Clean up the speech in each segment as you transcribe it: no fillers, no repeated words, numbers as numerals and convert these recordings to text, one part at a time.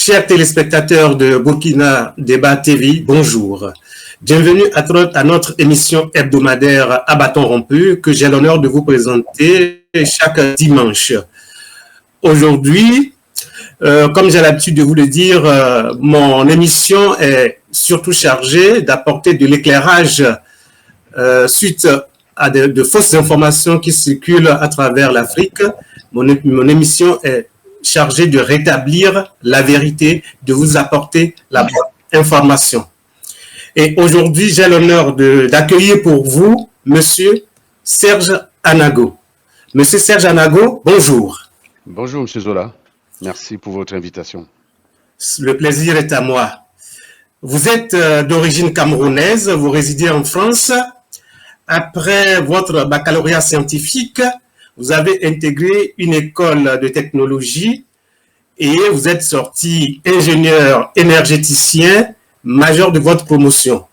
Chers téléspectateurs de Burkina Débat TV, bonjour. Bienvenue à notre émission hebdomadaire à bâton rompu que j'ai l'honneur de vous présenter chaque dimanche. Aujourd'hui, comme j'ai l'habitude de vous le dire, mon émission est surtout chargée d'apporter de l'éclairage suite à de fausses informations qui circulent à travers l'Afrique. Mon émission est chargée de rétablir la vérité, de vous apporter la bonne information. Et aujourd'hui, j'ai l'honneur d'accueillir pour vous Monsieur Serge Anago. Monsieur Serge Anago, bonjour. Bonjour, Monsieur Zola. Merci pour votre invitation. Le plaisir est à moi. Vous êtes d'origine camerounaise, vous résidez en France. Après votre baccalauréat scientifique, vous avez intégré une école de technologie et vous êtes sorti ingénieur énergéticien, major de votre promotion.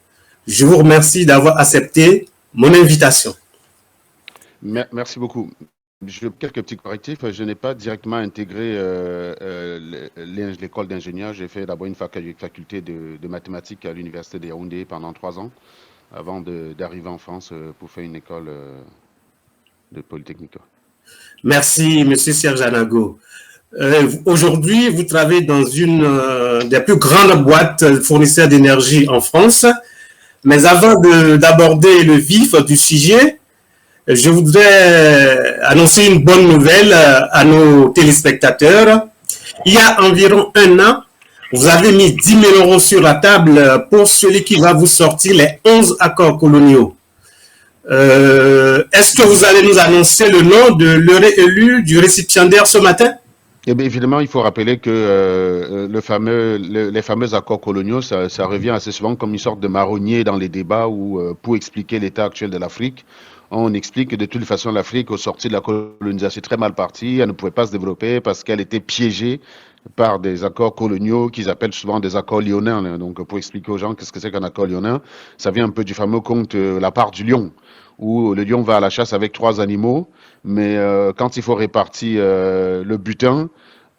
Je vous remercie d'avoir accepté mon invitation. Merci beaucoup. Quelques petits correctifs. Je n'ai pas directement intégré l'école d'ingénieur. J'ai fait d'abord une faculté de mathématiques à l'université de Yaoundé pendant 3 ans avant d'arriver en France pour faire une école de Polytechnique. Merci, Monsieur Serge Anago. Aujourd'hui, vous travaillez dans une des plus grandes boîtes fournisseurs d'énergie en France. Mais avant d'aborder le vif du sujet, je voudrais annoncer une bonne nouvelle à nos téléspectateurs. Il y a environ 1 an, vous avez mis 10 000 € sur la table pour celui qui va vous sortir les 11 accords coloniaux. Est-ce que vous allez nous annoncer le nom de l'heureux élu du récipiendaire ce matin? Eh bien, évidemment, il faut rappeler que les fameux accords coloniaux, ça revient assez souvent comme une sorte de marronnier dans les débats où, pour expliquer l'état actuel de l'Afrique, on explique que de toute façon, l'Afrique, au sorti de la colonisation, est très mal partie, elle ne pouvait pas se développer parce qu'elle était piégée par des accords coloniaux qu'ils appellent souvent des accords lyonnins. Donc, pour expliquer aux gens qu'est-ce que c'est qu'un accord lyonnin, ça vient un peu du fameux conte La part du lion, où le lion va à la chasse avec 3 animaux, mais quand il faut répartir le butin,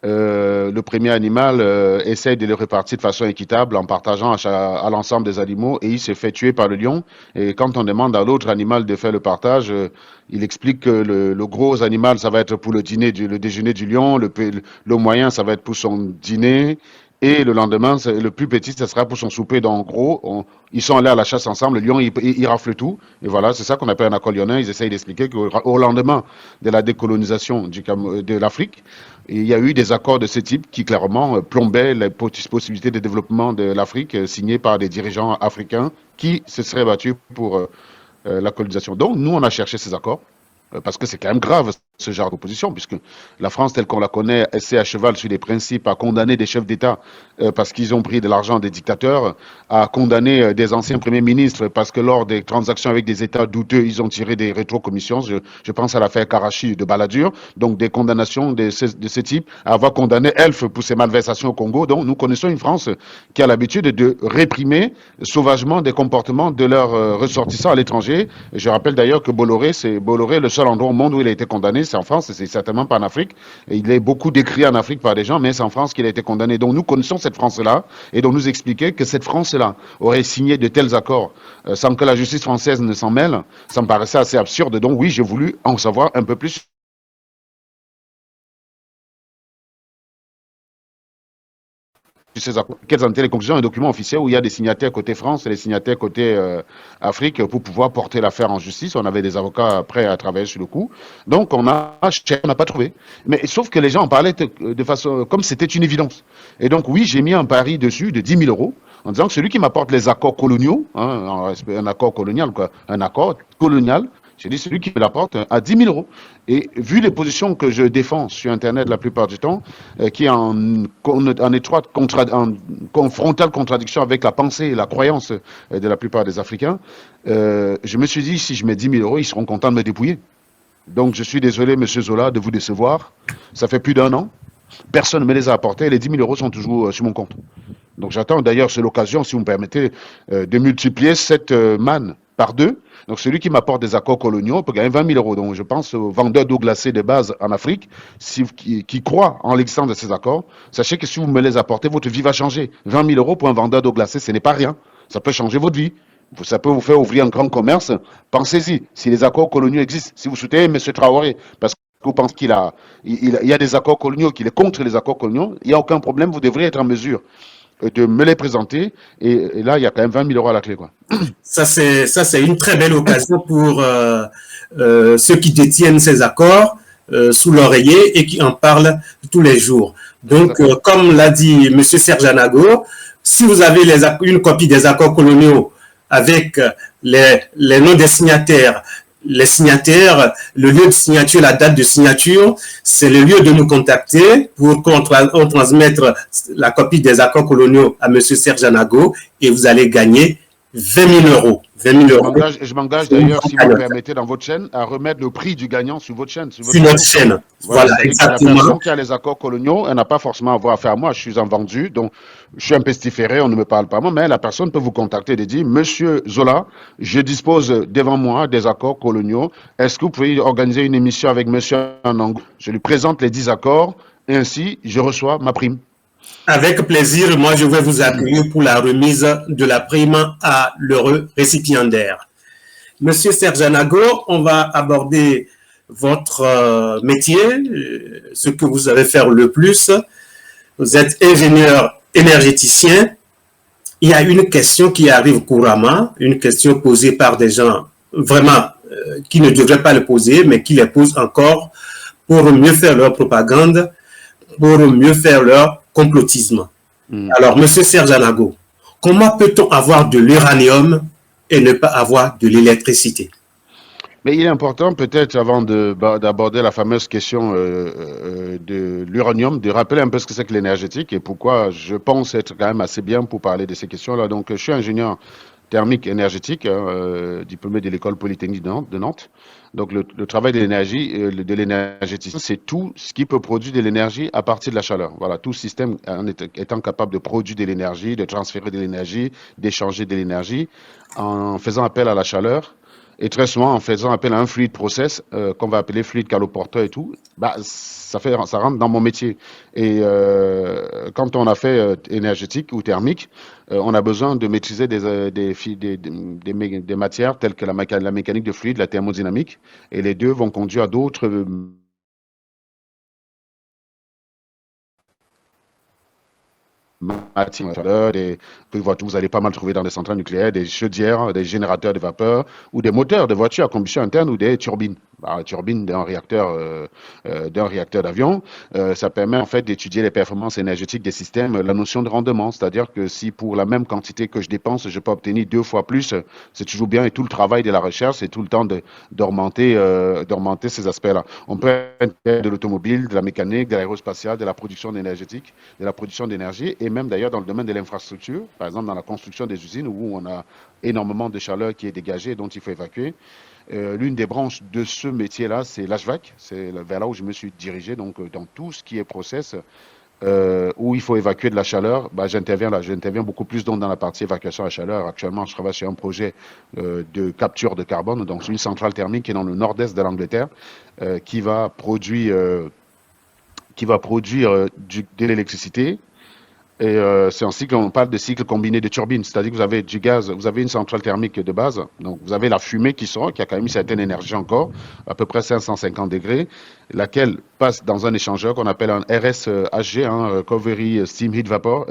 le premier animal essaye de le répartir de façon équitable en partageant à l'ensemble des animaux et il se fait tuer par le lion. Et quand on demande à l'autre animal de faire le partage, il explique que le gros animal, ça va être pour le déjeuner du lion, le moyen, ça va être pour son dîner. Et le lendemain, le plus petit, ça sera pour son souper. Donc, en gros, ils sont allés à la chasse ensemble. Le lion, il rafle tout. Et voilà, c'est ça qu'on appelle un accord lyonnais. Ils essayent d'expliquer qu'au lendemain de la décolonisation de l'Afrique, il y a eu des accords de ce type qui, clairement, plombaient les possibilités de développement de l'Afrique signés par des dirigeants africains qui se seraient battus pour la colonisation. Donc, nous, on a cherché ces accords. Parce que c'est quand même grave ce genre d'opposition, puisque la France telle qu'on la connaît essaie à cheval sur des principes à condamner des chefs d'État parce qu'ils ont pris de l'argent des dictateurs, à condamner des anciens premiers ministres parce que lors des transactions avec des États douteux, ils ont tiré des rétrocommissions. Je pense à l'affaire Karachi de Balladur, donc des condamnations de ce type, à avoir condamné Elf pour ses malversations au Congo. Donc nous connaissons une France qui a l'habitude de réprimer sauvagement des comportements de leurs ressortissants à l'étranger. Je rappelle d'ailleurs que Bolloré, le seul endroit au monde où il a été condamné, c'est en France, c'est certainement pas en Afrique. Et il est beaucoup décrit en Afrique par des gens, mais c'est en France qu'il a été condamné. Donc nous connaissons cette France-là, et donc nous expliquer que cette France-là aurait signé de tels accords sans que la justice française ne s'en mêle, ça me paraissait assez absurde. Donc oui, j'ai voulu en savoir un peu plus. Quelles en étaient les conclusions? Un document officiel où il y a des signataires côté France et des signataires côté Afrique pour pouvoir porter l'affaire en justice. On avait des avocats prêts à travailler sur le coup. Donc on n'a pas trouvé. Mais sauf que les gens en parlaient de façon comme c'était une évidence. Et donc oui, j'ai mis un pari dessus de 10 000 € en disant que celui qui m'apporte les accords coloniaux, un accord colonial, un accord colonial, j'ai dit celui qui me l'apporte à 10 000 €. Et vu les positions que je défends sur Internet la plupart du temps, qui est en frontale contradiction avec la pensée et la croyance de la plupart des Africains, je me suis dit, si je mets 10 000 €, ils seront contents de me dépouiller. Donc je suis désolé, Monsieur Zola, de vous décevoir. Ça fait plus d'1 an. Personne ne me les a apportés. Les 10 000 € sont toujours sur mon compte. Donc j'attends d'ailleurs, c'est l'occasion, si vous me permettez, de multiplier cette manne par 2. Donc, celui qui m'apporte des accords coloniaux peut gagner 20 000 euros. Donc, je pense aux vendeurs d'eau glacée de base en Afrique qui croient en l'existence de ces accords. Sachez que si vous me les apportez, votre vie va changer. 20 000 euros pour un vendeur d'eau glacée, ce n'est pas rien. Ça peut changer votre vie. Ça peut vous faire ouvrir un grand commerce. Pensez-y, si les accords coloniaux existent, si vous soutenez M. Traoré, parce que vous pensez qu'il y a des accords coloniaux, qu'il est contre les accords coloniaux, il n'y a aucun problème, vous devriez être en mesure de me les présenter. Et là, il y a quand même 20 000 euros à la clé, quoi. Ça, c'est une très belle occasion pour ceux qui détiennent ces accords sous l'oreiller et qui en parlent tous les jours. Donc, comme l'a dit M. Serge Anago, si vous avez une copie des accords coloniaux avec les noms des signataires, les signataires, le lieu de signature, la date de signature, c'est le lieu de nous contacter pour qu'on transmette la copie des accords coloniaux à M. Serge Anago et vous allez gagner 20 000 euros. 20 000 euros. Je m'engage d'ailleurs, si vous me permettez, dans votre chaîne, à remettre le prix du gagnant sur votre chaîne. Sur notre chaîne. Voilà, exactement. La personne qui a les accords coloniaux, elle n'a pas forcément à avoir affaire à moi. Je suis en vendu, donc je suis un pestiféré, on ne me parle pas moi, mais la personne peut vous contacter et dire, Monsieur Zola, je dispose devant moi des accords coloniaux. Est-ce que vous pouvez organiser une émission avec Monsieur Anangou? Je lui présente les 10 accords et ainsi, je reçois ma prime. Avec plaisir, moi je vais vous accueillir pour la remise de la prime à l'heureux récipiendaire. Monsieur Serge Anago, on va aborder votre métier, ce que vous savez faire le plus. Vous êtes ingénieur énergéticien. Il y a une question qui arrive couramment, une question posée par des gens vraiment qui ne devraient pas le poser, mais qui les posent encore pour mieux faire leur propagande, pour mieux faire leur complotisme. Alors, Monsieur Serge Anago, comment peut-on avoir de l'uranium et ne pas avoir de l'électricité? Mais il est important peut-être, avant d'aborder la fameuse question de l'uranium, de rappeler un peu ce que c'est que l'énergétique et pourquoi je pense être quand même assez bien pour parler de ces questions-là. Donc, je suis ingénieur thermique énergétique, diplômé de l'école polytechnique de Nantes. Donc, le travail de l'énergie, de l'énergéticien, c'est tout ce qui peut produire de l'énergie à partir de la chaleur. Voilà, tout système étant capable de produire de l'énergie, de transférer de l'énergie, d'échanger de l'énergie, en faisant appel à la chaleur. Et très souvent, en faisant appel à un fluide process, qu'on va appeler fluide caloporteur et tout, bah, ça rentre dans mon métier. Et quand on a fait énergétique ou thermique, on a besoin de maîtriser des matières telles que la mécanique de fluide, la thermodynamique, et les deux vont conduire à d'autres vous allez pas mal trouver dans des centrales nucléaires, des chaudières, des générateurs de vapeur ou des moteurs de voitures à combustion interne ou des turbines. La turbine d'un réacteur d'avion, ça permet en fait d'étudier les performances énergétiques des systèmes, la notion de rendement, c'est-à-dire que si pour la même quantité que je dépense, je peux obtenir 2 fois plus, c'est toujours bien et tout le travail de la recherche, c'est tout le temps d'augmenter ces aspects-là. On peut être de l'automobile, de la mécanique, de l'aérospatiale, de la production énergétique, de la production d'énergie et même d'ailleurs dans le domaine de l'infrastructure, par exemple dans la construction des usines où on a énormément de chaleur qui est dégagée et dont il faut évacuer. L'une des branches de ce métier-là, c'est l'HVAC. C'est vers là où je me suis dirigé. Donc, dans tout ce qui est process, où il faut évacuer de la chaleur, bah, j'interviens là. J'interviens beaucoup plus donc, dans la partie évacuation à chaleur. Actuellement, je travaille sur un projet de capture de carbone, donc une centrale thermique qui est dans le nord-est de l'Angleterre, qui va produire de l'électricité. Et c'est un cycle, on parle de cycle combiné de turbines, c'est-à-dire que vous avez du gaz, vous avez une centrale thermique de base, donc vous avez la fumée qui sort, qui a quand même une certaine énergie encore, à peu près 550 degrés, laquelle passe dans un échangeur qu'on appelle un RSHG, Recovery Steam Heat Vapor,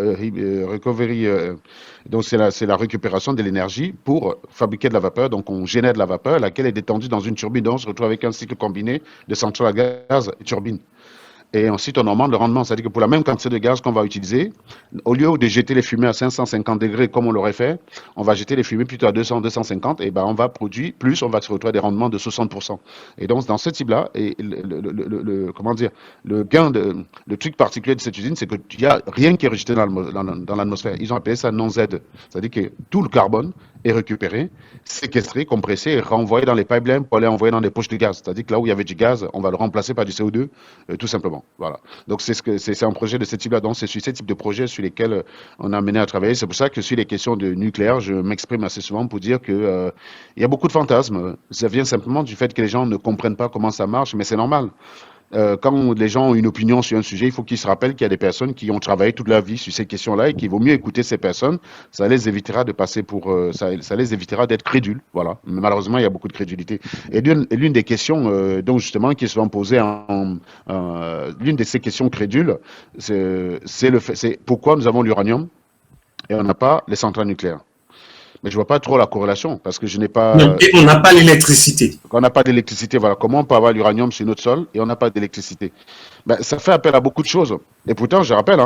donc c'est la récupération de l'énergie pour fabriquer de la vapeur, donc on génère de la vapeur, laquelle est détendue dans une turbine, donc on se retrouve avec un cycle combiné de centrale à gaz et turbine. Et ensuite, on augmente le rendement. C'est-à-dire que pour la même quantité de gaz qu'on va utiliser, au lieu de jeter les fumées à 550 degrés comme on l'aurait fait, on va jeter les fumées plutôt à 200, 250 et ben on va produire plus, on va se retrouver à des rendements de 60%. Et donc, dans ce type-là, et le gain, le truc particulier de cette usine, c'est qu'il n'y a rien qui est rejeté dans l'atmosphère. Ils ont appelé ça non-Z. C'est-à-dire que tout le carbone est récupéré, séquestré, compressé et renvoyé dans les pipelines pour aller envoyer dans des poches de gaz. C'est-à-dire que là où il y avait du gaz, on va le remplacer par du CO2, tout simplement. avant. Voilà. Donc c'est un projet de ce type-là. Donc c'est sur ce type de projet sur lesquels on a mené à travailler. C'est pour ça que sur les questions de nucléaire, je m'exprime assez souvent pour dire que il y a beaucoup de fantasmes. Ça vient simplement du fait que les gens ne comprennent pas comment ça marche, mais c'est normal. Quand les gens ont une opinion sur un sujet, il faut qu'ils se rappellent qu'il y a des personnes qui ont travaillé toute leur vie sur ces questions-là et qu'il vaut mieux écouter ces personnes. Ça les évitera de passer pour, ça les évitera d'être crédules. Voilà. Mais malheureusement, il y a beaucoup de crédulité. Et l'une des questions, donc justement, qui se sont posées l'une de ces questions crédules, c'est pourquoi nous avons l'uranium et on n'a pas les centrales nucléaires. Mais je vois pas trop la corrélation parce que je n'ai pas. Et on n'a pas l'électricité. On n'a pas d'électricité, voilà. Comment on peut avoir l'uranium sur notre sol et on n'a pas d'électricité? Ben, ça fait appel à beaucoup de choses. Et pourtant, je rappelle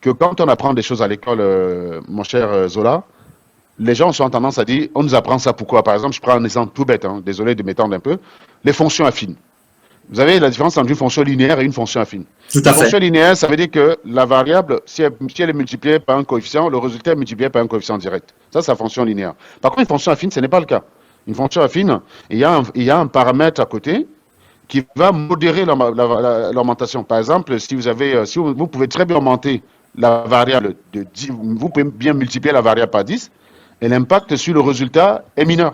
que quand on apprend des choses à l'école, mon cher Zola, les gens ont tendance à dire, on nous apprend ça pourquoi? Par exemple, je prends un exemple tout bête, désolé de m'étendre un peu, les fonctions affines. Vous avez la différence entre une fonction linéaire et une fonction affine. Tout à fait. Une fonction linéaire, ça veut dire que la variable, si elle est multipliée par un coefficient, le résultat est multiplié par un coefficient direct. Ça, c'est la fonction linéaire. Par contre, une fonction affine, ce n'est pas le cas. Une fonction affine, il y a un paramètre à côté qui va modérer l'augmentation. Par exemple, si vous pouvez très bien augmenter la variable de 10, vous pouvez bien multiplier la variable par 10, et l'impact sur le résultat est mineur.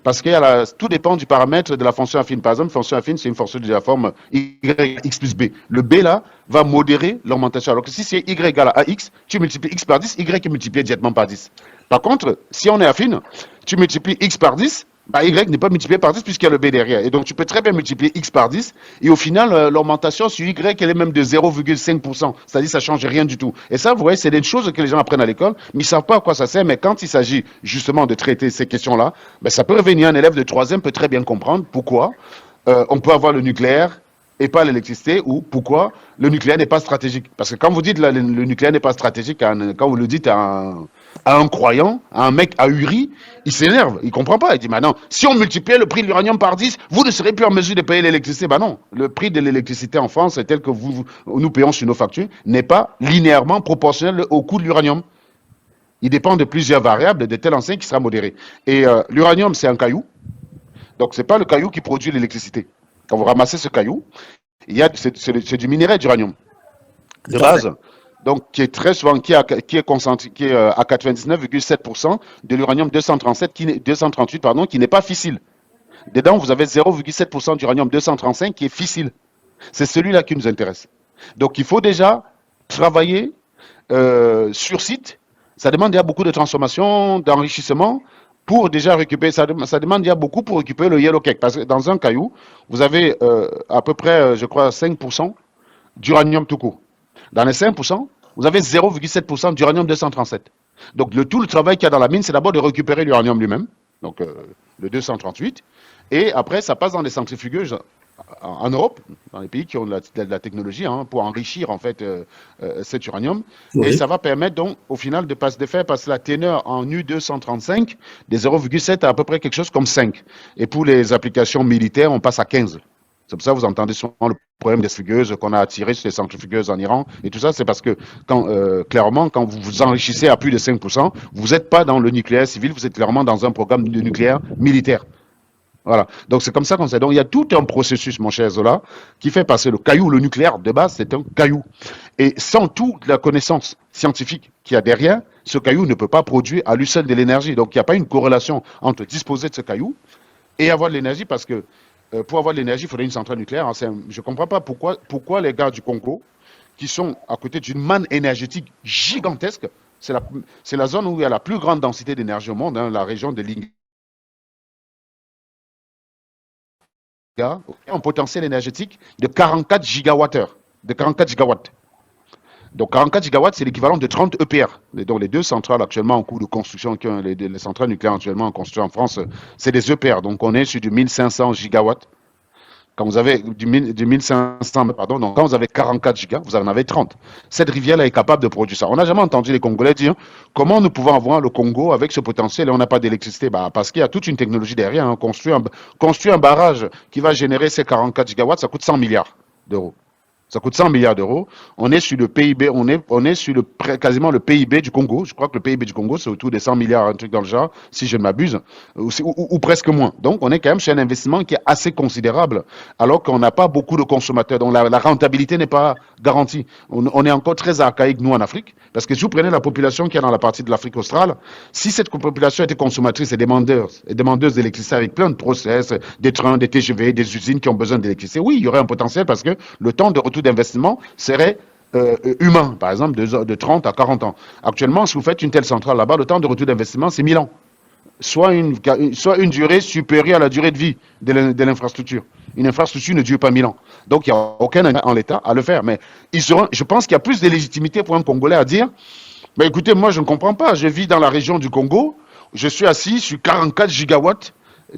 Parce que tout dépend du paramètre de la fonction affine. Par exemple, fonction affine, c'est une fonction de la forme yx plus b. Le b, là, va modérer l'augmentation. Alors que si c'est y égale à ax, tu multiplies x par 10, y est multiplié directement par 10. Par contre, si on est affine, tu multiplies x par 10, bah, y n'est pas multiplié par 10 puisqu'il y a le b derrière. Et donc, tu peux très bien multiplier x par 10. Et au final, l'augmentation sur y, elle est même de 0,5%. C'est-à-dire ça ne change rien du tout. Et ça, vous voyez, c'est des choses que les gens apprennent à l'école, mais ils ne savent pas à quoi ça sert. Mais quand il s'agit justement de traiter ces questions-là, ben, ça peut revenir. Un élève de 3e peut très bien comprendre pourquoi on peut avoir le nucléaire et pas l'électricité, ou pourquoi le nucléaire n'est pas stratégique. Parce que quand vous dites le nucléaire n'est pas stratégique, quand vous le dites à un croyant, à un mec ahuri, il s'énerve, il comprend pas. Il dit, non, si on multipliait le prix de l'uranium par 10, vous ne serez plus en mesure de payer l'électricité. Non, le prix de l'électricité en France, tel que nous payons sur nos factures, n'est pas linéairement proportionnel au coût de l'uranium. Il dépend de plusieurs variables, de telle enseigne qui sera modérée. Et l'uranium, c'est un caillou. Donc, ce n'est pas le caillou qui produit l'électricité. Quand vous ramassez ce caillou, c'est du minerai d'uranium de base. Donc, qui est très souvent, qui est concentré, qui est à 99,7% de l'uranium 238, qui n'est pas fissile. Dedans, vous avez 0,7% d'uranium 235 qui est fissile. C'est celui-là qui nous intéresse. Donc, il faut déjà travailler sur site. Ça demande déjà beaucoup de transformation, d'enrichissement pour déjà récupérer. Ça demande déjà beaucoup pour récupérer le yellow cake. Parce que dans un caillou, vous avez à peu près, je crois, 5% d'uranium tout court. Dans les 5%, vous avez 0,7% d'uranium 237. Donc, tout le travail qu'il y a dans la mine, c'est d'abord de récupérer l'uranium lui-même, donc le 238, et après, ça passe dans des centrifugeuses en Europe, dans les pays qui ont de la technologie, pour enrichir, en fait, cet uranium. Oui. Et ça va permettre, donc, au final, de faire passer la teneur en U235 des 0,7 à peu près quelque chose comme 5. Et pour les applications militaires, on passe à 15. C'est pour ça que vous entendez souvent le problème des fugueuses qu'on a attirées sur les centrifugeuses en Iran. Et tout ça, c'est parce que, clairement, quand vous vous enrichissez à plus de 5%, vous n'êtes pas dans le nucléaire civil, vous êtes clairement dans un programme de nucléaire militaire. Voilà. Donc, c'est comme ça qu'on sait. Donc, il y a tout un processus, mon cher Zola, qui fait passer le caillou, le nucléaire, de base, c'est un caillou. Et sans toute la connaissance scientifique qu'il y a derrière, ce caillou ne peut pas produire à lui seul de l'énergie. Donc, il n'y a pas une corrélation entre disposer de ce caillou et avoir de l'énergie parce que pour avoir de l'énergie, il faudrait une centrale nucléaire. Je ne comprends pas pourquoi les gars du Congo, qui sont à côté d'une manne énergétique gigantesque, c'est la zone où il y a la plus grande densité d'énergie au monde, la région de Linga, un potentiel énergétique de 44 gigawattheures, de 44 gigawatts. Donc 44 gigawatts, c'est l'équivalent de 30 EPR. Donc les deux centrales actuellement en cours de construction, les centrales nucléaires actuellement en construction en France, c'est des EPR. Donc on est sur du 1500 gigawatts. Quand vous avez du 1500, pardon, donc quand vous avez 44 gigas, vous en avez 30. Cette rivière-là est capable de produire ça. On n'a jamais entendu les Congolais dire comment nous pouvons avoir le Congo avec ce potentiel et on n'a pas d'électricité. Parce qu'il y a toute une technologie derrière. Construire un barrage qui va générer ces 44 gigawatts, ça coûte 100 milliards d'euros. Ça coûte 100 milliards d'euros. On est sur le PIB, on est sur quasiment le PIB du Congo. Je crois que le PIB du Congo, c'est autour des 100 milliards, un truc dans le genre, si je ne m'abuse, ou presque moins. Donc, on est quand même sur un investissement qui est assez considérable, alors qu'on n'a pas beaucoup de consommateurs. Donc, la rentabilité n'est pas garantie. On est encore très archaïque, nous, en Afrique, parce que si vous prenez la population qui est dans la partie de l'Afrique australe, si cette population était consommatrice et demandeuse d'électricité avec plein de process, des trains, des TGV, des usines qui ont besoin d'électricité, oui, il y aurait un potentiel parce que le temps de retour d'investissement serait humain, par exemple, de 30 à 40 ans. Actuellement, si vous faites une telle centrale là-bas, le temps de retour d'investissement, c'est 1000 ans. Soit une durée supérieure à la durée de vie de l'infrastructure. Une infrastructure ne dure pas 1000 ans. Donc, il n'y a aucun intérêt en l'État à le faire. Mais je pense qu'il y a plus de légitimité pour un Congolais à dire, mais écoutez, moi, je ne comprends pas. Je vis dans la région du Congo. Je suis assis sur 44 gigawatts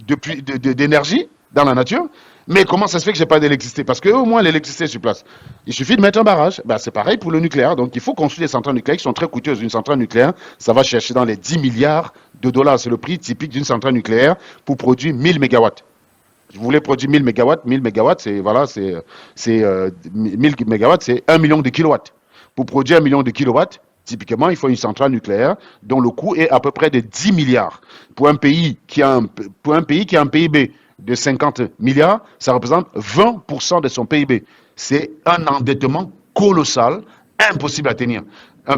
d'énergie dans la nature. Mais comment ça se fait que je n'ai pas d'électricité? Parce qu'au moins, l'électricité est sur place. Il suffit de mettre un barrage. Ben, c'est pareil pour le nucléaire. Donc, il faut construire des centrales nucléaires qui sont très coûteuses. Une centrale nucléaire, ça va chercher dans les 10 milliards de dollars. C'est le prix typique d'une centrale nucléaire pour produire 1000 mégawatts. Vous voulez produire 1000 mégawatts, 1000 mégawatts, c'est 1000 mégawatts, c'est 1 million de kilowatts. Pour produire 1 million de kilowatts, typiquement, il faut une centrale nucléaire dont le coût est à peu près de 10 milliards. Pour un pays qui a un PIB de 50 milliards, ça représente 20% de son PIB. C'est un endettement colossal, impossible à tenir.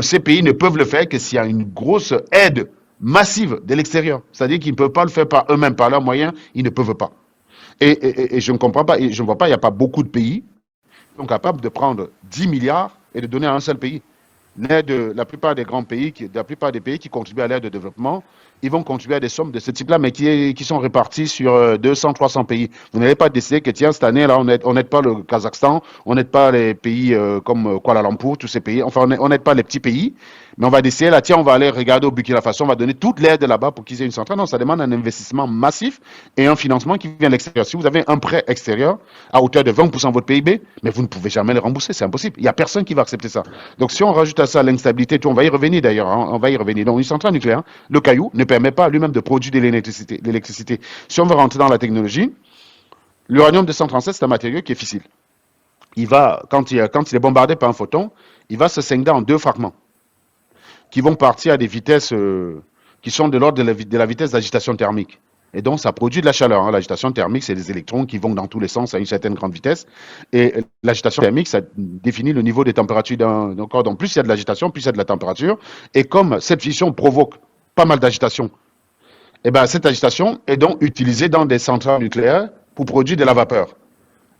Ces pays ne peuvent le faire que s'il y a une grosse aide massive de l'extérieur. C'est-à-dire qu'ils ne peuvent pas le faire par eux-mêmes, par leurs moyens, ils ne peuvent pas. Et je ne comprends pas, et je ne vois pas, il n'y a pas beaucoup de pays qui sont capables de prendre 10 milliards et de donner à un seul pays. La plupart des grands pays, la plupart des pays qui contribuent à l'aide de développement, ils vont contribuer à des sommes de ce type-là, mais qui sont réparties sur 200, 300 pays. Vous n'allez pas décider que, tiens, cette année, là, on n'aide pas le Kazakhstan, on n'aide pas les pays comme Kuala Lumpur, tous ces pays, enfin, on n'aide pas les petits pays, mais on va décider, là, tiens, on va aller regarder au Burkina Faso, on va donner toute l'aide là-bas pour qu'ils aient une centrale. Non, ça demande un investissement massif et un financement qui vient de l'extérieur. Si vous avez un prêt extérieur à hauteur de 20% de votre PIB, mais vous ne pouvez jamais le rembourser, c'est impossible. Il n'y a personne qui va accepter ça. Donc, si on rajoute à ça l'instabilité, on va y revenir d'ailleurs, hein, on va y revenir. Donc, une centrale nucléaire, le caillou ne permet pas lui-même de produire de l'électricité. Si on veut rentrer dans la technologie, l'uranium 237, c'est un matériau qui est fissile. Quand il est bombardé par un photon, il va se scinder en 2 fragments qui vont partir à des vitesses qui sont de l'ordre de la vitesse d'agitation thermique. Et donc, ça produit de la chaleur. Hein. L'agitation thermique, c'est des électrons qui vont dans tous les sens à une certaine grande vitesse. Et l'agitation thermique, ça définit le niveau des températures d'un corps. Donc, plus il y a de l'agitation, plus il y a de la température. Et comme cette fission provoque pas mal d'agitation, et ben, cette agitation est donc utilisée dans des centrales nucléaires pour produire de la vapeur.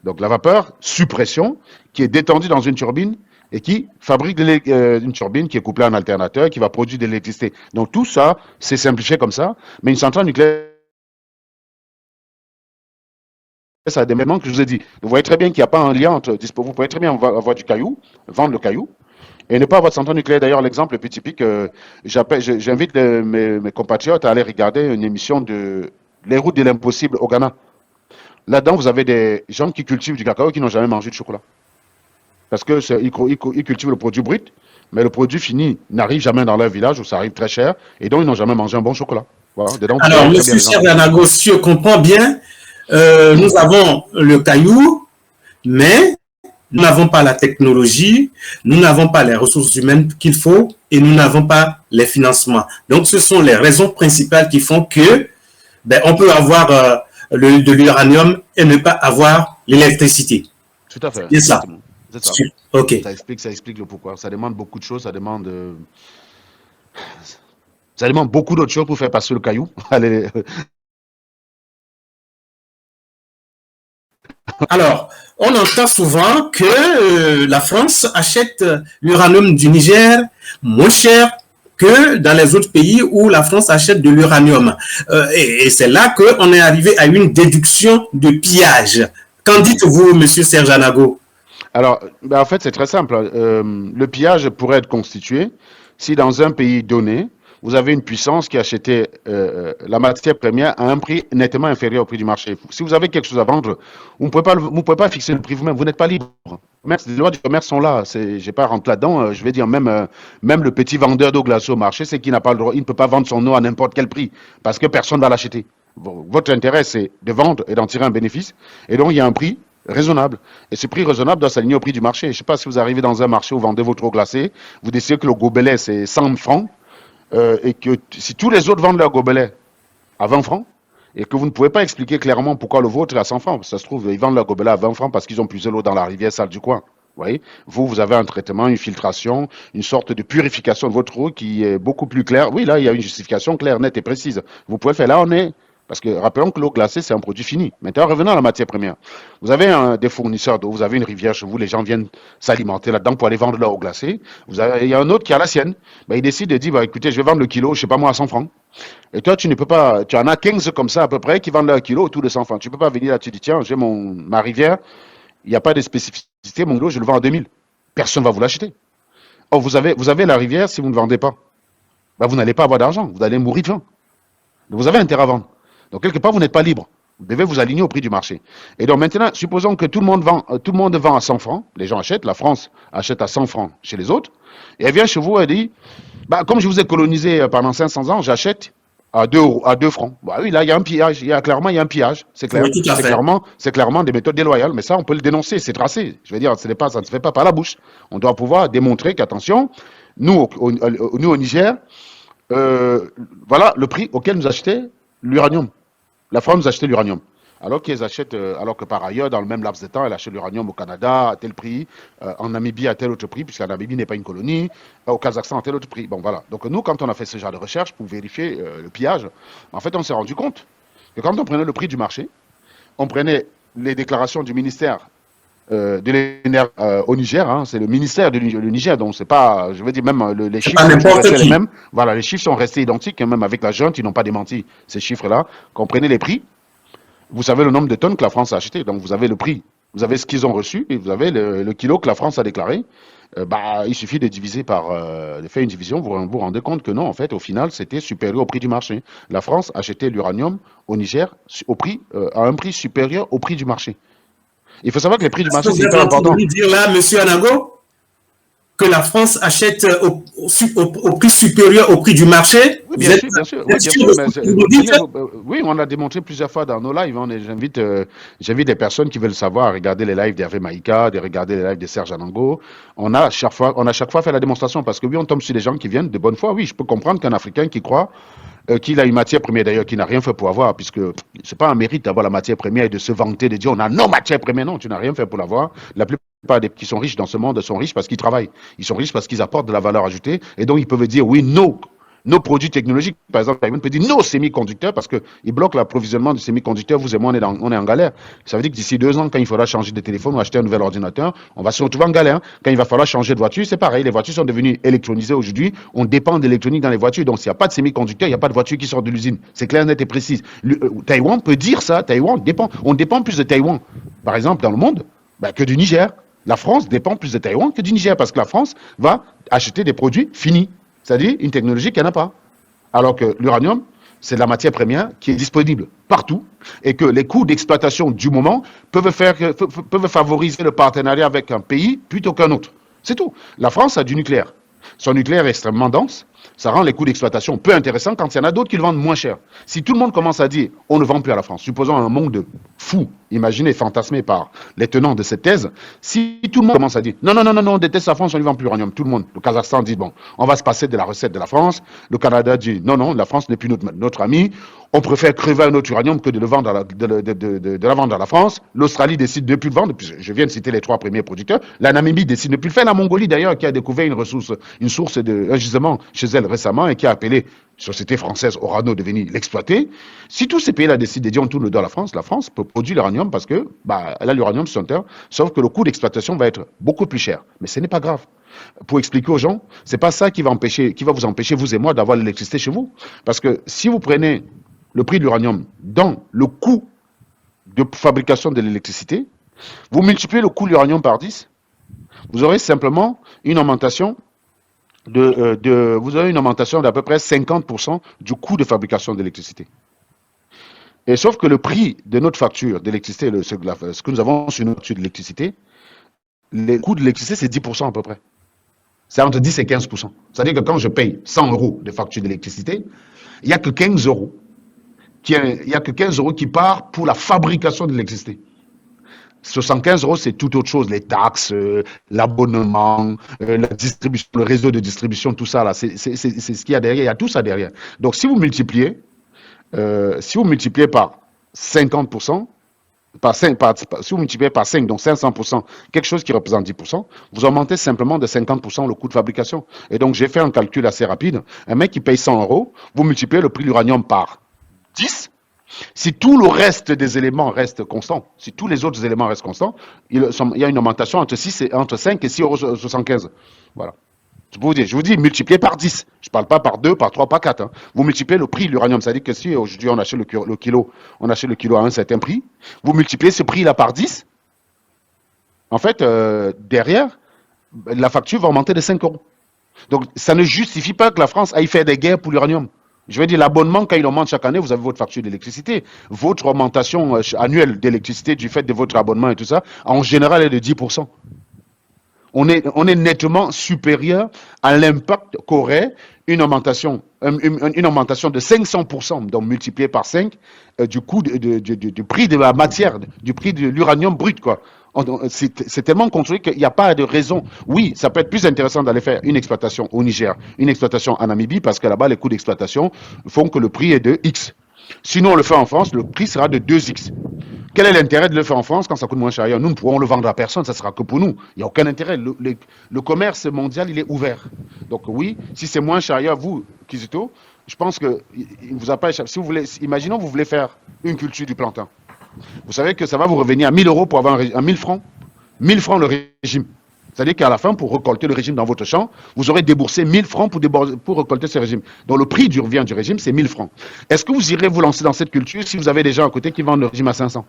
Donc, la vapeur, sous pression, qui est détendue dans une turbine et qui fabrique une turbine qui est couplée à un alternateur qui va produire de l'électricité. Donc, tout ça, c'est simplifié comme ça. Mais une centrale nucléaire, ça a des éléments que je vous ai dit. Vous voyez très bien qu'il n'y a pas un lien entre... Vous pouvez très bien avoir du caillou, vendre le caillou, et ne pas avoir de centrale nucléaire. D'ailleurs, l'exemple le plus typique, j'invite mes compatriotes à aller regarder une émission de Les routes de l'impossible au Ghana. Là-dedans, vous avez des gens qui cultivent du cacao qui n'ont jamais mangé de chocolat. Parce qu'ils cultivent le produit brut, mais le produit fini n'arrive jamais dans leur village où ça arrive très cher, et donc ils n'ont jamais mangé un bon chocolat. Voilà. Alors, M. Serjanago, si je comprends bien, nous avons le caillou, mais nous n'avons pas la technologie, nous n'avons pas les ressources humaines qu'il faut et nous n'avons pas les financements. Donc, ce sont les raisons principales qui font que on peut avoir de l'uranium et ne pas avoir l'électricité. Tout à fait. C'est ça. C'est ça. Okay. Ça explique le pourquoi. Ça demande beaucoup de choses, ça demande beaucoup d'autres choses pour faire passer le caillou. Alors, on entend souvent que la France achète l'uranium du Niger moins cher que dans les autres pays où la France achète de l'uranium. Et c'est là qu'on est arrivé à une déduction de pillage. Qu'en dites-vous, M. Serjanago? Alors, en fait, c'est très simple. Le pillage pourrait être constitué si dans un pays donné, vous avez une puissance qui achetait la matière première à un prix nettement inférieur au prix du marché. Si vous avez quelque chose à vendre, vous ne pouvez pas fixer le prix vous-même. Vous n'êtes pas libre. Les lois du commerce sont là. Je ne vais pas rentrer là-dedans. Je vais dire même le petit vendeur d'eau glacée au marché, c'est qu'il n'a pas le droit. Il ne peut pas vendre son eau à n'importe quel prix parce que personne ne va l'acheter. Votre intérêt, c'est de vendre et d'en tirer un bénéfice. Et donc, il y a un prix raisonnable. Et ce prix raisonnable doit s'aligner au prix du marché. Je ne sais pas si vous arrivez dans un marché où vous vendez votre eau glacée, vous décidez que le gobelet c'est 100 francs, et que si tous les autres vendent leur gobelet à 20 francs, et que vous ne pouvez pas expliquer clairement pourquoi le vôtre est à 100 francs. Ça se trouve, ils vendent leur gobelet à 20 francs parce qu'ils ont puisé l'eau dans la rivière sale du coin. Vous voyez, vous avez un traitement, une filtration, une sorte de purification de votre eau qui est beaucoup plus claire. Oui, là, il y a une justification claire, nette et précise. Vous pouvez faire là, on est. Parce que rappelons que l'eau glacée, c'est un produit fini. Maintenant, revenons à la matière première. Vous avez des fournisseurs d'eau, vous avez une rivière chez vous, les gens viennent s'alimenter là-dedans pour aller vendre leur eau glacée. Il y a un autre qui a la sienne. Ben, il décide de dire, bah, écoutez, je vais vendre le kilo, je sais pas moi, à 100 francs. Et toi, tu ne peux pas, tu en as 15 comme ça à peu près qui vendent leur kilo autour de 100 francs. Tu ne peux pas venir là, tu dis, tiens, j'ai ma rivière, il n'y a pas de spécificité, mon kilo, je le vends à 2000. Personne ne va vous l'acheter. Or, vous avez la rivière, si vous ne vendez pas, ben, vous n'allez pas avoir d'argent, vous allez mourir de faim. Donc, vous avez intérêt à vendre. Donc, quelque part, vous n'êtes pas libre. Vous devez vous aligner au prix du marché. Et donc, maintenant, supposons que tout le monde vend à 100 francs. Les gens achètent. La France achète à 100 francs chez les autres. Et elle vient chez vous et dit, bah, comme je vous ai colonisé pendant 500 ans, j'achète à 2 francs. Bah oui, là, il y a un pillage. Clairement, il y a un pillage. C'est clair. Oui, C'est clairement des méthodes déloyales. Mais ça, on peut le dénoncer. C'est tracé. Je veux dire, ça ne se fait pas par la bouche. On doit pouvoir démontrer qu'attention, nous, au Niger, voilà le prix auquel nous achetait l'uranium. La France nous achetait l'uranium. Alors que par ailleurs, dans le même laps de temps, elle achète l'uranium au Canada à tel prix, en Namibie à tel autre prix, puisque la Namibie n'est pas une colonie, au Kazakhstan à tel autre prix. Bon, voilà. Donc nous, quand on a fait ce genre de recherche pour vérifier le pillage, en fait, on s'est rendu compte que quand on prenait le prix du marché, on prenait les déclarations du ministère de l'énergie au Niger, hein, c'est le ministère du Niger, donc c'est pas, je veux dire, même les chiffres sont restés les mêmes. Voilà, les chiffres sont restés identiques, et même avec la junte, ils n'ont pas démenti ces chiffres-là. Quand on prenait les prix, vous savez le nombre de tonnes que la France a acheté, donc vous avez le prix, vous avez ce qu'ils ont reçu, et vous avez le kilo que la France a déclaré. Bah, il suffit de diviser de faire une division, vous vous rendez compte que non, en fait, au final, c'était supérieur au prix du marché. La France achetait l'uranium au Niger à un prix supérieur au prix du marché. Il faut savoir que les prix du marché, c'est hyper important. Vous voulez dire là, M. Anago, que la France achète au prix supérieur au prix du marché? Oui, bien sûr. Oui, on l'a démontré plusieurs fois dans nos lives. J'invite les personnes qui veulent savoir à regarder les lives d'Hervé Maïka, de regarder les lives de Serge Anango. On a chaque fois fait la démonstration parce que oui, on tombe sur des gens qui viennent de bonne foi. Oui, je peux comprendre qu'un Africain qui croit qu'il a une matière première d'ailleurs qui n'a rien fait pour avoir, puisque c'est pas un mérite d'avoir la matière première et de se vanter, de dire on a nos matières premières. Non, tu n'as rien fait pour l'avoir. La plupart des qui sont riches dans ce monde sont riches parce qu'ils travaillent. Ils sont riches parce qu'ils apportent de la valeur ajoutée et donc ils peuvent dire oui, nos produits technologiques, par exemple, Taïwan peut dire nos semi-conducteurs parce qu'ils bloquent l'approvisionnement de semi-conducteurs. Vous et moi, on est en galère. Ça veut dire que d'ici 2 ans, quand il faudra changer de téléphone ou acheter un nouvel ordinateur, on va se retrouver en galère. Quand il va falloir changer de voiture, c'est pareil. Les voitures sont devenues électronisées aujourd'hui. On dépend d'électronique dans les voitures. Donc, s'il n'y a pas de semi-conducteurs, il n'y a pas de voiture qui sort de l'usine. C'est clair, net et précis. Taïwan peut dire ça. On dépend plus de Taïwan, par exemple, dans le monde, que du Niger. La France dépend plus de Taïwan que du Niger parce que la France va acheter des produits finis. C'est-à-dire une technologie qu'elle n'a pas. Alors que l'uranium, c'est de la matière première qui est disponible partout et que les coûts d'exploitation du moment peuvent favoriser le partenariat avec un pays plutôt qu'un autre. C'est tout. La France a du nucléaire. Son nucléaire est extrêmement dense. Ça rend les coûts d'exploitation peu intéressants quand il y en a d'autres qui le vendent moins cher. Si tout le monde commence à dire on ne vend plus à la France, supposons un monde de fous, imaginez, fantasmé par les tenants de cette thèse, si tout le monde commence à dire non, on déteste la France, on ne vend plus l'uranium, tout le monde, le Kazakhstan dit bon, on va se passer de la recette de la France, le Canada dit non, la France n'est plus notre ami, on préfère crever un autre uranium que de le vendre de la vendre à la France. L'Australie décide de ne plus le vendre. Je viens de citer les 3 premiers producteurs. La Namibie décide de ne plus le faire. La Mongolie, d'ailleurs, qui a découvert une source de gisement chez elle récemment et qui a appelé société française Orano de venir l'exploiter. Si tous ces pays-là décident de dire on tourne le dos à la France peut produire l'uranium parce que elle a l'uranium sur son terre, sauf que le coût d'exploitation va être beaucoup plus cher. Mais ce n'est pas grave. Pour expliquer aux gens, c'est pas ça qui va vous empêcher, vous et moi, d'avoir l'électricité chez vous. Parce que si vous prenez le prix de l'uranium dans le coût de fabrication de l'électricité, vous multipliez le coût de l'uranium par 10, vous aurez simplement une augmentation d'à peu près 50% du coût de fabrication d'électricité. Et sauf que le prix de notre facture d'électricité, ce que nous avons sur notre facture d'électricité, le coût de l'électricité, c'est 10% à peu près. C'est entre 10 et 15%. C'est-à-dire que quand je paye 100 € de facture d'électricité, il n'y a que 15 € qui part pour la fabrication de l'électricité. 75 euros, c'est tout autre chose. Les taxes, l'abonnement, la distribution, le réseau de distribution, tout ça, là, c'est ce qu'il y a derrière. Il y a tout ça derrière. Donc, si vous multipliez par 50%, si vous multipliez par 5, donc 500%, quelque chose qui représente 10%, vous augmentez simplement de 50% le coût de fabrication. Et donc, j'ai fait un calcul assez rapide. Un mec qui paye 100 euros, vous multipliez le prix de l'uranium par 10. Si tout le reste des éléments reste constant, si tous les autres éléments restent constants, il y a une augmentation entre 5 et 6,75 €. Voilà. Je vous dis, multipliez par 10. Je ne parle pas par 2, par 3, par 4. Hein. Vous multipliez le prix de l'uranium. C'est-à-dire que si aujourd'hui on achète le kilo à un certain prix, vous multipliez ce prix-là par 10. En fait, derrière, la facture va augmenter de 5 euros. Donc, ça ne justifie pas que la France aille faire des guerres pour l'uranium. Je veux dire, l'abonnement, quand il augmente chaque année, vous avez votre facture d'électricité. Votre augmentation annuelle d'électricité du fait de votre abonnement et tout ça, en général, est de 10%. On est nettement supérieur à l'impact qu'aurait une augmentation de 500%, donc multiplié par 5, du coût du prix de la matière, du prix de l'uranium brut, quoi. C'est tellement contrôlé qu'il n'y a pas de raison. Oui, ça peut être plus intéressant d'aller faire une exploitation au Niger, une exploitation en Namibie, parce que là-bas, les coûts d'exploitation font que le prix est de X. Sinon, on le fait en France, le prix sera de 2X. Quel est l'intérêt de le faire en France quand ça coûte moins cher ailleurs? Nous ne pourrons le vendre à personne, ça sera que pour nous. Il n'y a aucun intérêt. Le commerce mondial, il est ouvert. Donc oui, si c'est moins cher ailleurs, vous, Kizito, je pense que il vous a pas échappé. Si vous voulez, imaginons que vous voulez faire une culture du plantain. Vous savez que ça va vous revenir à 1000 euros pour avoir à 1000 francs. 1000 francs le régime. C'est-à-dire qu'à la fin, pour récolter le régime dans votre champ, vous aurez déboursé 1000 francs pour récolter ce régime. Donc le prix du revient du régime, c'est 1000 francs. Est-ce que vous irez vous lancer dans cette culture si vous avez des gens à côté qui vendent le régime à 500?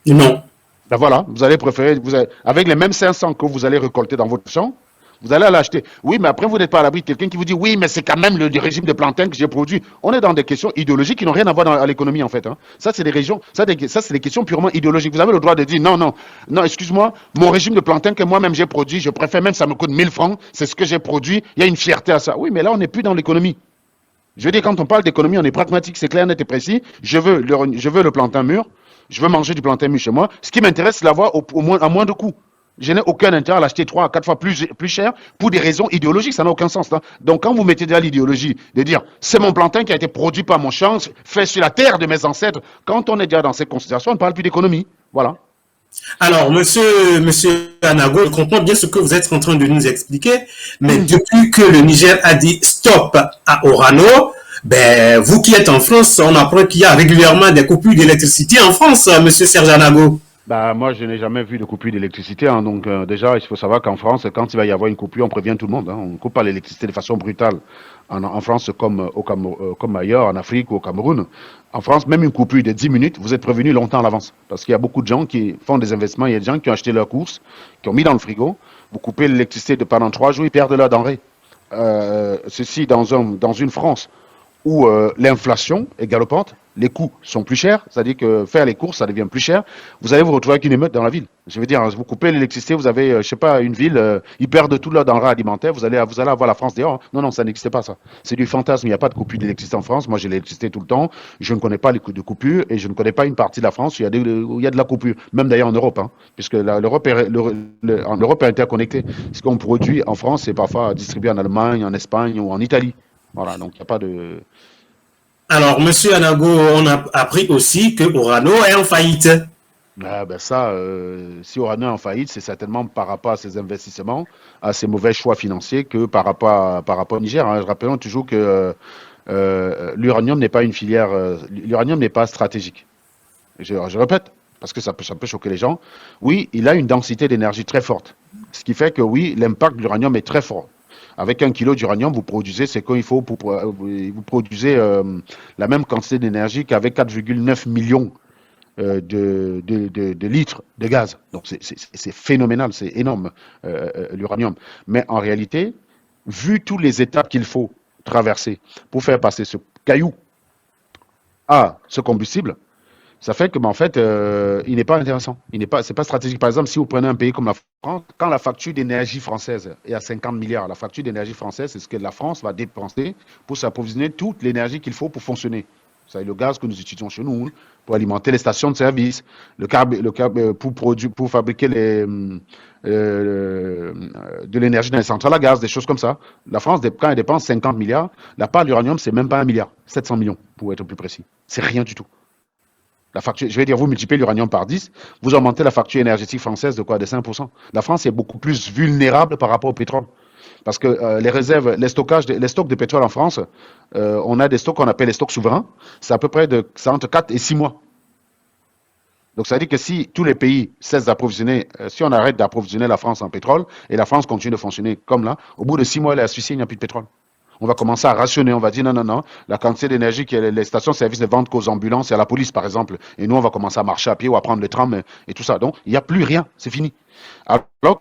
Non. Ben voilà, vous allez préférer, avec les mêmes 500 que vous allez récolter dans votre champ, vous allez l'acheter. Oui, mais après, vous n'êtes pas à l'abri de quelqu'un qui vous dit, oui, mais c'est quand même le régime de plantain que j'ai produit. On est dans des questions idéologiques qui n'ont rien à voir à l'économie, en fait. Hein. Ça, c'est des questions purement idéologiques. Vous avez le droit de dire, non, excuse-moi, mon régime de plantain que moi-même j'ai produit, je préfère même, ça me coûte 1000 francs, c'est ce que j'ai produit, il y a une fierté à ça. Oui, mais là, on n'est plus dans l'économie. Je veux dire, quand on parle d'économie, on est pragmatique, c'est clair, net et précis. Je veux le plantain mûr, je veux manger du plantain mûr chez moi. Ce qui m'intéresse, c'est l'avoir à moins de coût. Je n'ai aucun intérêt à l'acheter 3 à 4 fois plus cher pour des raisons idéologiques. Ça n'a aucun sens. Hein. Donc, quand vous mettez derrière l'idéologie de dire c'est mon plantain qui a été produit par mon champ, fait sur la terre de mes ancêtres, quand on est déjà dans ces considérations, on ne parle plus d'économie. Voilà. Alors, monsieur Anago, je comprends bien ce que vous êtes en train de nous expliquer, mais depuis que le Niger a dit stop à Orano, ben, vous qui êtes en France, on apprend qu'il y a régulièrement des coupures d'électricité en France, monsieur Serge Anago. Bah, moi, je n'ai jamais vu de coupure d'électricité. Hein. Donc, déjà, il faut savoir qu'en France, quand il va y avoir une coupure, on prévient tout le monde. Hein. On ne coupe pas l'électricité de façon brutale en France comme ailleurs, en Afrique ou au Cameroun. En France, même une coupure de 10 minutes, vous êtes prévenu longtemps à l'avance. Parce qu'il y a beaucoup de gens qui font des investissements. Il y a des gens qui ont acheté leurs courses, qui ont mis dans le frigo. Vous coupez l'électricité pendant 3 jours, ils perdent leurs denrées. Ceci dans une France où l'inflation est galopante, les coûts sont plus chers, c'est-à-dire que faire les courses, ça devient plus cher, vous allez vous retrouver avec une émeute dans la ville. Je veux dire, vous coupez l'électricité, vous avez, je sais pas, une ville, ils perdent tout leur denrée alimentaire, vous allez avoir la France dehors. Non, ça n'existe pas, ça. C'est du fantasme, il n'y a pas de coupure d'électricité en France. Moi, j'ai l'électricité tout le temps, je ne connais pas les coûts de coupure et je ne connais pas une partie de la France où il y a de la coupure, même d'ailleurs en Europe, hein, puisque l'Europe est interconnectée. Ce qu'on produit en France, c'est parfois distribué en Allemagne, en Espagne ou en Italie. Voilà, donc il n'y a pas de... Alors, monsieur Anago, on a appris aussi que Orano est en faillite. Si Orano est en faillite, c'est certainement par rapport à ses investissements, à ses mauvais choix financiers que par rapport au Niger. Hein. Rappelons toujours que l'uranium n'est pas une filière, l'uranium n'est pas stratégique. Je répète, parce que ça peut choquer les gens. Oui, il a une densité d'énergie très forte, ce qui fait que oui, l'impact de l'uranium est très fort. Avec 1 kilo d'uranium, vous produisez ce qu'il faut vous produisez la même quantité d'énergie qu'avec 4,9 millions de litres de gaz. Donc c'est phénoménal, c'est énorme l'uranium. Mais en réalité, vu toutes les étapes qu'il faut traverser pour faire passer ce caillou à ce combustible, ça fait que, en fait, il n'est pas intéressant. C'est pas stratégique. Par exemple, si vous prenez un pays comme la France, quand la facture d'énergie française est à 50 milliards, la facture d'énergie française, c'est ce que la France va dépenser pour s'approvisionner toute l'énergie qu'il faut pour fonctionner. C'est le gaz que nous utilisons chez nous, pour alimenter les stations de service, pour fabriquer de l'énergie dans les centrales à gaz, des choses comme ça. La France, quand elle dépense 50 milliards, la part de l'uranium, c'est même pas 1 milliard, 700 millions, pour être plus précis. C'est rien du tout. La facture, je vais dire, vous multipliez l'uranium par 10, vous augmentez la facture énergétique française de quoi? De 5%. La France est beaucoup plus vulnérable par rapport au pétrole. Parce que les réserves, les stocks de pétrole en France, on a des stocks qu'on appelle les stocks souverains. C'est à peu près entre 4 et 6 mois. Donc, ça veut dire que si tous les pays cessent d'approvisionner, si on arrête d'approvisionner la France en pétrole, et la France continue de fonctionner comme là, au bout de 6 mois, elle est asphyxiée, il n'y a plus de pétrole. On va commencer à rationner, on va dire non, la quantité d'énergie que les stations-service ne vendent qu'aux ambulances et à la police, par exemple. Et nous, on va commencer à marcher à pied ou à prendre le tram et tout ça. Donc, il n'y a plus rien, c'est fini. Alors,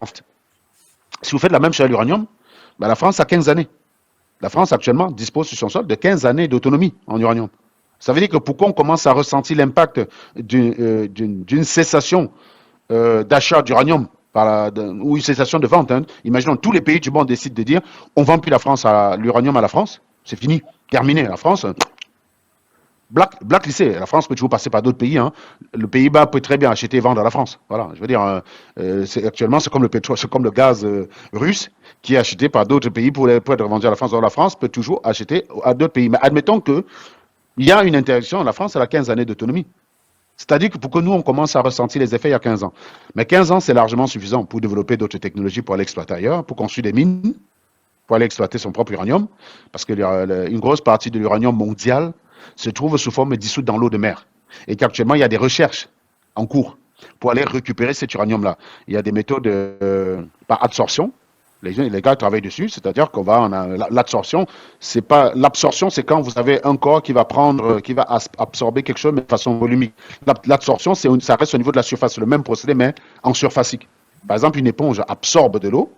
si vous faites la même chose à l'uranium, ben, la France a 15 années. La France, actuellement, dispose sur son sol de 15 années d'autonomie en uranium. Ça veut dire que pourquoi on commence à ressentir l'impact d'une cessation d'achat d'uranium ou une cessation de vente. Imaginons tous les pays du monde décident de dire on ne vend plus l'uranium à la France, c'est fini, terminé. La France, blacklistée. La France peut toujours passer par d'autres pays. Le Pays-Bas peut très bien acheter et vendre à la France. Voilà, je veux dire, actuellement, c'est comme le pétrole, c'est comme le gaz russe qui est acheté par d'autres pays pour être vendu à la France. Alors la France peut toujours acheter à d'autres pays. Mais admettons qu'il y a une interdiction, la France a 15 années d'autonomie. C'est-à-dire que pour que nous, on commence à ressentir les effets il y a 15 ans. Mais 15 ans, c'est largement suffisant pour développer d'autres technologies pour aller exploiter ailleurs, pour construire des mines, pour aller exploiter son propre uranium. Parce qu'une grosse partie de l'uranium mondial se trouve sous forme dissoute dans l'eau de mer. Et qu'actuellement, il y a des recherches en cours pour aller récupérer cet uranium-là. Il y a des méthodes par absorption. Les gars travaillent dessus, c'est-à-dire l'absorption, c'est quand vous avez un corps qui va absorber quelque chose mais de façon volumique. L'absorption, ça reste au niveau de la surface, c'est le même procédé mais en surfacique. Par exemple, une éponge absorbe de l'eau,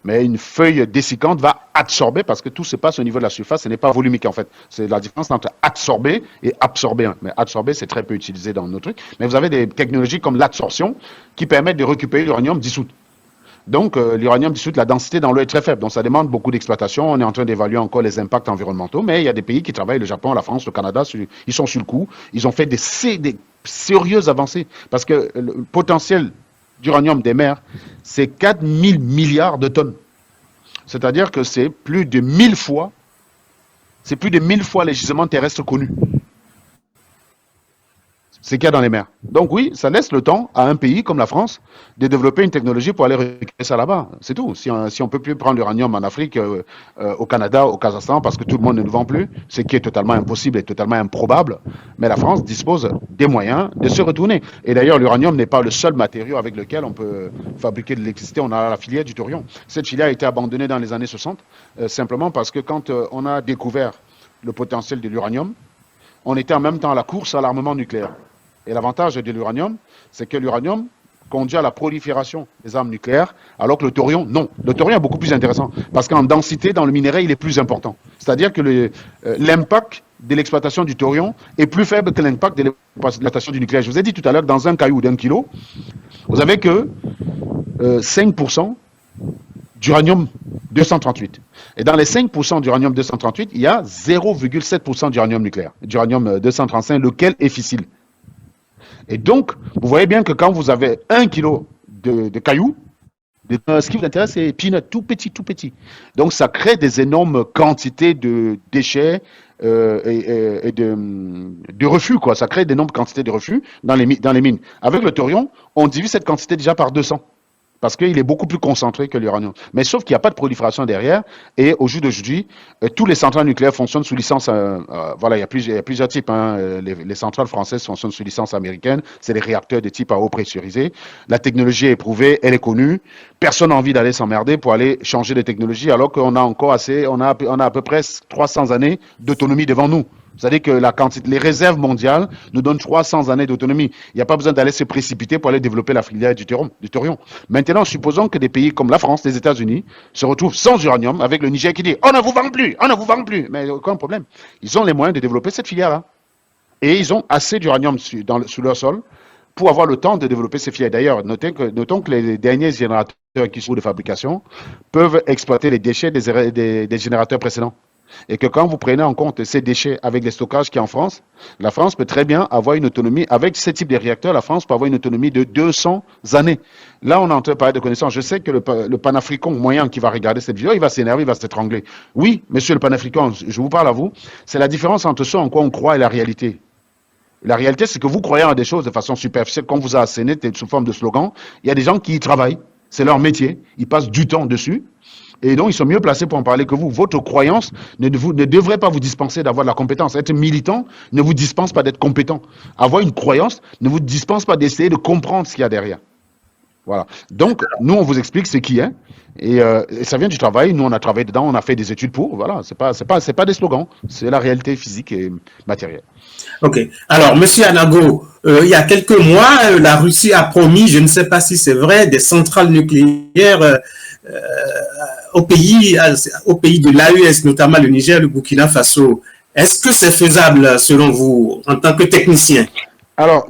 mais une feuille dessicante va absorber parce que tout se passe au niveau de la surface, ce n'est pas volumique en fait. C'est la différence entre absorber et absorber. Mais absorber, c'est très peu utilisé dans nos trucs. Mais vous avez des technologies comme l'absorption qui permettent de récupérer l'uranium dissout. Donc, l'uranium dissout, la densité dans l'eau est très faible. Donc, ça demande beaucoup d'exploitation. On est en train d'évaluer encore les impacts environnementaux. Mais il y a des pays qui travaillent, le Japon, la France, le Canada, ils sont sur le coup. Ils ont fait des sérieuses avancées. Parce que le potentiel d'uranium des mers, c'est 4 000 milliards de tonnes. C'est-à-dire que c'est plus de 1000 fois les gisements terrestres connus. C'est qu'il y a dans les mers. Donc oui, ça laisse le temps à un pays comme la France de développer une technologie pour aller récupérer ça là-bas. C'est tout. Si on ne peut plus prendre l'uranium en Afrique, au Canada, au Kazakhstan, parce que tout le monde ne le vend plus, ce qui est totalement impossible et totalement improbable, mais la France dispose des moyens de se retourner. Et d'ailleurs, l'uranium n'est pas le seul matériau avec lequel on peut fabriquer de l'électricité. On a la filière du thorium. Cette filière a été abandonnée dans les années 60, simplement parce que quand on a découvert le potentiel de l'uranium, on était en même temps à la course à l'armement nucléaire. Et l'avantage de l'uranium, c'est que l'uranium conduit à la prolifération des armes nucléaires, alors que le thorium, non. Le thorium est beaucoup plus intéressant, parce qu'en densité, dans le minerai, il est plus important. C'est-à-dire que l'impact de l'exploitation du thorium est plus faible que l'impact de l'exploitation du nucléaire. Je vous ai dit tout à l'heure, dans un caillou d'1 kilo, vous avez que 5% d'uranium 238. Et dans les 5% d'uranium 238, il y a 0,7% d'uranium nucléaire, d'uranium 235, lequel est fissile. Et donc, vous voyez bien que quand vous avez 1 kilo de cailloux, ce qui vous intéresse, c'est peanut, tout petit, tout petit. Donc, ça crée des énormes quantités de déchets et de refus, quoi. Ça crée d'énormes quantités de refus dans les mines. Avec le thorium, on divise cette quantité déjà par 200. Parce qu'il est beaucoup plus concentré que l'uranium. Mais sauf qu'il n'y a pas de prolifération derrière. Et au jour d'aujourd'hui, tous les centrales nucléaires fonctionnent sous licence. Voilà, il y a plusieurs types. Les centrales françaises fonctionnent sous licence américaine. C'est des réacteurs de type à eau pressurisée. La technologie est éprouvée, elle est connue. Personne n'a envie d'aller s'emmerder pour aller changer de technologie, alors qu'on a encore on a à peu près 300 années d'autonomie devant nous. C'est-à-dire que les réserves mondiales nous donnent 300 années d'autonomie. Il n'y a pas besoin d'aller se précipiter pour aller développer la filière du thorium. Maintenant, supposons que des pays comme la France, les États-Unis, se retrouvent sans uranium, avec le Niger qui dit « On ne vous vend plus, on ne vous vend plus ». Mais aucun problème. Ils ont les moyens de développer cette filière-là. Et ils ont assez d'uranium sous leur sol pour avoir le temps de développer ces filières. D'ailleurs, notons que les derniers générateurs qui sont de fabrication peuvent exploiter les déchets des générateurs précédents. Et que quand vous prenez en compte ces déchets avec les stockages qu'il y a en France, la France peut très bien avoir une autonomie, avec ce type de réacteurs, la France peut avoir une autonomie de 200 années. Là, on est en train de parler de connaissances. Je sais que le panafricain moyen qui va regarder cette vidéo, il va s'énerver, il va s'étrangler. Oui, monsieur le panafricain, je vous parle à vous, c'est la différence entre ce en quoi on croit et la réalité. La réalité, c'est que vous croyez en des choses de façon superficielle, qu'on vous a asséné sous forme de slogan. Il y a des gens qui y travaillent, c'est leur métier, ils passent du temps dessus. Et donc, ils sont mieux placés pour en parler que vous. Votre croyance ne devrait pas vous dispenser d'avoir de la compétence. Être militant ne vous dispense pas d'être compétent. Avoir une croyance ne vous dispense pas d'essayer de comprendre ce qu'il y a derrière. Voilà. Donc, nous, on vous explique ce qui est. Et ça vient du travail. Nous, on a travaillé dedans, on a fait des études pour. Voilà. C'est pas des slogans. C'est la réalité physique et matérielle. Ok. Alors, Monsieur Anago, il y a quelques mois, la Russie a promis, je ne sais pas si c'est vrai, des centrales nucléaires au pays de l'AES, notamment le Niger, le Burkina Faso. Est-ce que c'est faisable selon vous, en tant que technicien? Alors,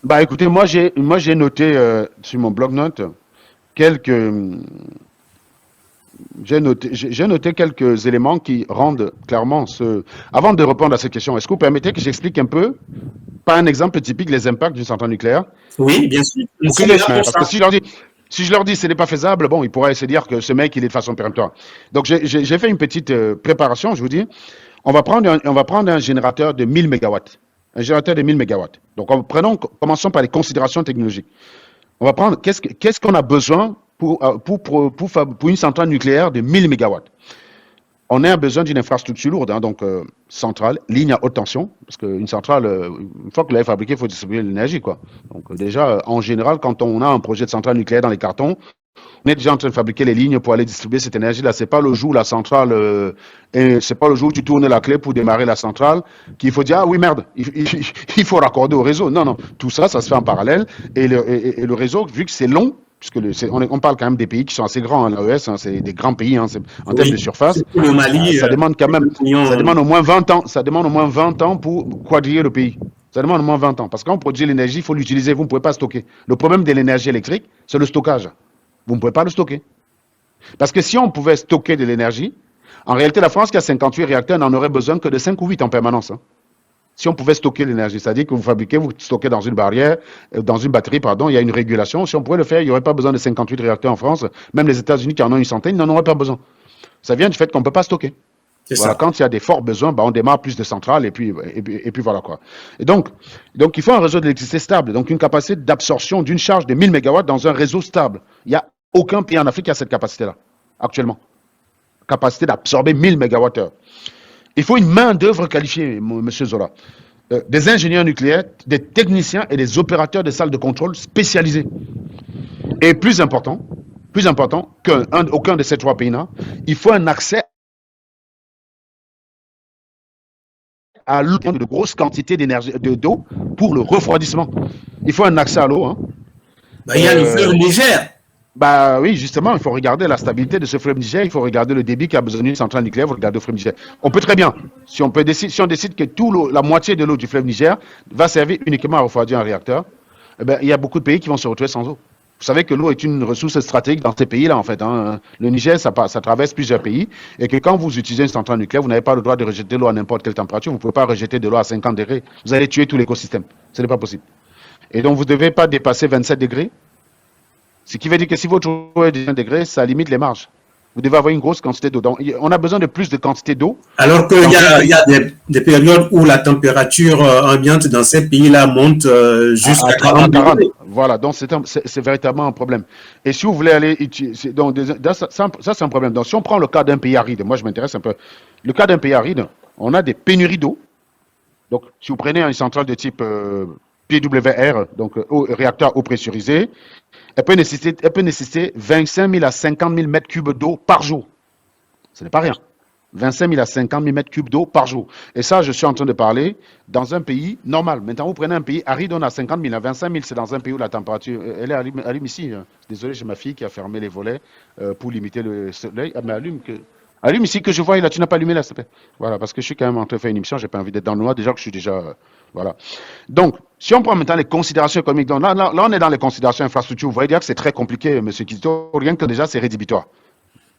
bah écoutez, moi j'ai noté sur mon blog-notes quelques j'ai noté quelques éléments qui rendent clairement ce. Avant de répondre à cette question, est-ce que vous permettez que j'explique un peu, par un exemple typique, les impacts d'une centrale nucléaire? Oui, bien sûr. Parce que si je leur dis ce n'est pas faisable, bon, ils pourraient se dire que ce mec, il est de façon péremptoire. Donc, j'ai fait une petite préparation, je vous dis. On va prendre un générateur de 1000 mégawatts. Un générateur de 1000 mégawatts. Donc, commençons par les considérations technologiques. On va prendre, qu'est-ce qu'on a besoin pour une centrale nucléaire de 1000 mégawatts? On a besoin d'une infrastructure lourde, hein, donc centrale, ligne à haute tension, parce qu'une centrale, une fois que l'avez fabriquée, il faut distribuer l'énergie, quoi. Donc déjà, en général, quand on a un projet de centrale nucléaire dans les cartons, on est déjà en train de fabriquer les lignes pour aller distribuer cette énergie-là. C'est pas le jour où la centrale, c'est pas le jour où tu tournes la clé pour démarrer la centrale qu'il faut dire ah oui merde, il faut raccorder au réseau. Non, tout ça, ça se fait en parallèle et le réseau, vu que c'est long. Puisque on parle quand même des pays qui sont assez grands, hein, l'AES, hein, c'est des grands pays, hein, en termes de surface. Le Mali, ça demande quand même, ça demande au moins 20 ans, ça demande au moins 20 ans pour quadriller le pays. Ça demande au moins 20 ans. Parce que quand on produit l'énergie, il faut l'utiliser, vous ne pouvez pas stocker. Le problème de l'énergie électrique, c'est le stockage. Vous ne pouvez pas le stocker. Parce que si on pouvait stocker de l'énergie, en réalité, la France qui a 58 réacteurs n'en aurait besoin que de 5 ou 8 en permanence. Hein. Si on pouvait stocker l'énergie, c'est-à-dire que vous fabriquez, vous stockez dans une barrière, dans une batterie, pardon, il y a une régulation. Si on pouvait le faire, il n'y aurait pas besoin de 58 réacteurs en France. Même les États-Unis qui en ont une centaine, n'en auraient pas besoin. Ça vient du fait qu'on ne peut pas stocker. Voilà, quand il y a des forts besoins, on démarre plus de centrales et puis voilà quoi. Et donc, il faut un réseau d'électricité stable, donc une capacité d'absorption d'une charge de 1000 MW dans un réseau stable. Il n'y a aucun pays en Afrique qui a cette capacité-là, actuellement. Capacité d'absorber 1000 MWh. Il faut une main-d'œuvre qualifiée, M. Zola. Des ingénieurs nucléaires, des techniciens et des opérateurs de salles de contrôle spécialisés. Et plus important qu'aucun de ces trois pays-là, il faut un accès à l'eau de grosses quantités d'énergie, d'eau pour le refroidissement. Il faut un accès à l'eau. Hein. Il y a le fleuve Niger. Oui, justement, il faut regarder la stabilité de ce fleuve Niger, il faut regarder le débit qui a besoin d'une centrale nucléaire, il faut regarder le fleuve Niger. On peut très bien, si on décide que la moitié de l'eau du fleuve Niger va servir uniquement à refroidir un réacteur, il y a beaucoup de pays qui vont se retrouver sans eau. Vous savez que l'eau est une ressource stratégique dans ces pays-là, en fait. Hein. Le Niger, ça traverse plusieurs pays, et que quand vous utilisez une centrale nucléaire, vous n'avez pas le droit de rejeter l'eau à n'importe quelle température, vous ne pouvez pas rejeter de l'eau à 50 degrés. Vous allez tuer tout l'écosystème. Ce n'est pas possible. Et donc, vous ne devez pas dépasser 27 degrés. Ce qui veut dire que si votre eau est de 1 degré, ça limite les marges. Vous devez avoir une grosse quantité d'eau. Donc, on a besoin de plus de quantité d'eau. Alors qu'il y a des périodes où la température ambiante dans ces pays-là monte jusqu'à 40 degrés. Voilà, donc c'est véritablement un problème. Et si vous voulez aller... Donc, ça, c'est un problème. Donc, si on prend le cas d'un pays aride, moi, je m'intéresse un peu. Le cas d'un pays aride, on a des pénuries d'eau. Donc, si vous prenez une centrale de type PWR, donc réacteur eau pressurisé, elle peut nécessiter 25 000 à 50 000 mètres cubes d'eau par jour. Ce n'est pas rien. 25 000 à 50 000 mètres cubes d'eau par jour. Et ça, je suis en train de parler dans un pays normal. Maintenant, vous prenez un pays aride, on a 50 000 à 25 000, c'est dans un pays où la température... Elle allume ici. Hein. Désolé, j'ai ma fille qui a fermé les volets pour limiter le soleil. Mais allume ici que je vois, là, tu n'as pas allumé là, s'il te plaît. Voilà, parce que je suis quand même en train de faire une émission, j'ai pas envie d'être dans le noir, déjà que je suis déjà... voilà. Donc, si on prend maintenant les considérations économiques, donc là, on est dans les considérations infrastructures, vous voyez dire que c'est très compliqué, M. Kizito, rien que déjà, c'est rédhibitoire.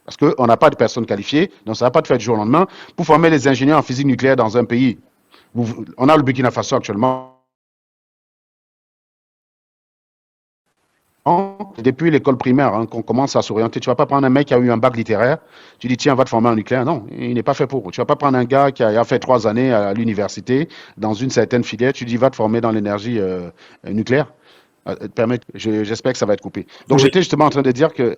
Parce qu'on n'a pas de personnes qualifiées, donc ça ne va pas te faire du jour au lendemain. Pour former les ingénieurs en physique nucléaire dans un pays, on a le Burkina Faso actuellement. Depuis l'école primaire, hein, qu'on commence à s'orienter. Tu ne vas pas prendre un mec qui a eu un bac littéraire, tu dis tiens, va te former en nucléaire. Non, il n'est pas fait pour. Tu ne vas pas prendre un gars qui a fait 3 années à l'université dans une certaine filière, tu dis va te former dans l'énergie nucléaire. J'espère que ça va être coupé. Donc oui. J'étais justement en train de dire que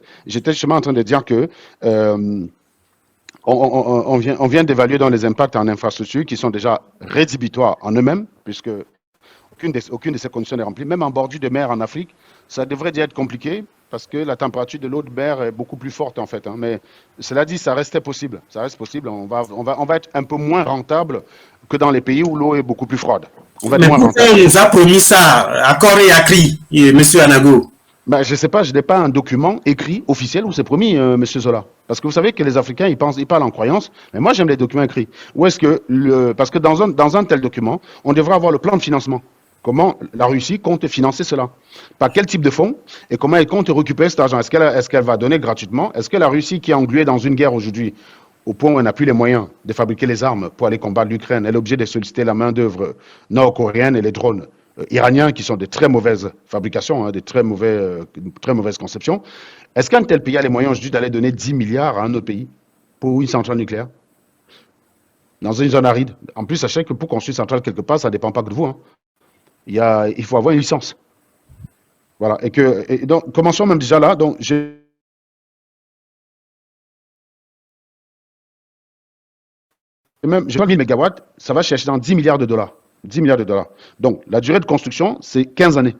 on vient d'évaluer dans les impacts en infrastructure qui sont déjà rédhibitoires en eux-mêmes, puisque aucune de ces conditions n'est remplie. Même en bordure de mer en Afrique, ça devrait déjà être compliqué parce que la température de l'eau de mer est beaucoup plus forte en fait. Hein. Mais cela dit, ça restait possible. Ça reste possible. On va être un peu moins rentable que dans les pays où l'eau est beaucoup plus froide. Mais pourquoi il les a promis ça à corps et à cri, M. Anago? Ben, je ne sais pas, je n'ai pas un document écrit officiel où c'est promis, M. Zola. Parce que vous savez que les Africains, ils parlent en croyance, mais moi j'aime les documents écrits. Où est-ce que parce que dans un tel document, on devrait avoir le plan de financement. Comment la Russie compte financer cela? Par quel type de fonds? Et comment elle compte récupérer cet argent? Est-ce qu'elle va donner gratuitement? Est-ce que la Russie, qui est engluée dans une guerre aujourd'hui, au point où elle n'a plus les moyens de fabriquer les armes pour aller combattre l'Ukraine, elle est obligée de solliciter la main-d'œuvre nord-coréenne et les drones iraniens qui sont de très mauvaises fabrications, hein, de très mauvaises conceptions. Est-ce qu'un tel pays a les moyens aujourd'hui d'aller donner 10 milliards à un autre pays pour une centrale nucléaire? Dans une zone aride. En plus, sachez que pour construire une centrale quelque part, ça ne dépend pas que de vous. Hein. Il faut avoir une licence. Voilà. Et donc, commençons même déjà là. Donc, même 1000 mégawatts, ça va chercher dans 10 milliards de dollars. 10 milliards de dollars. Donc, la durée de construction, c'est 15 années.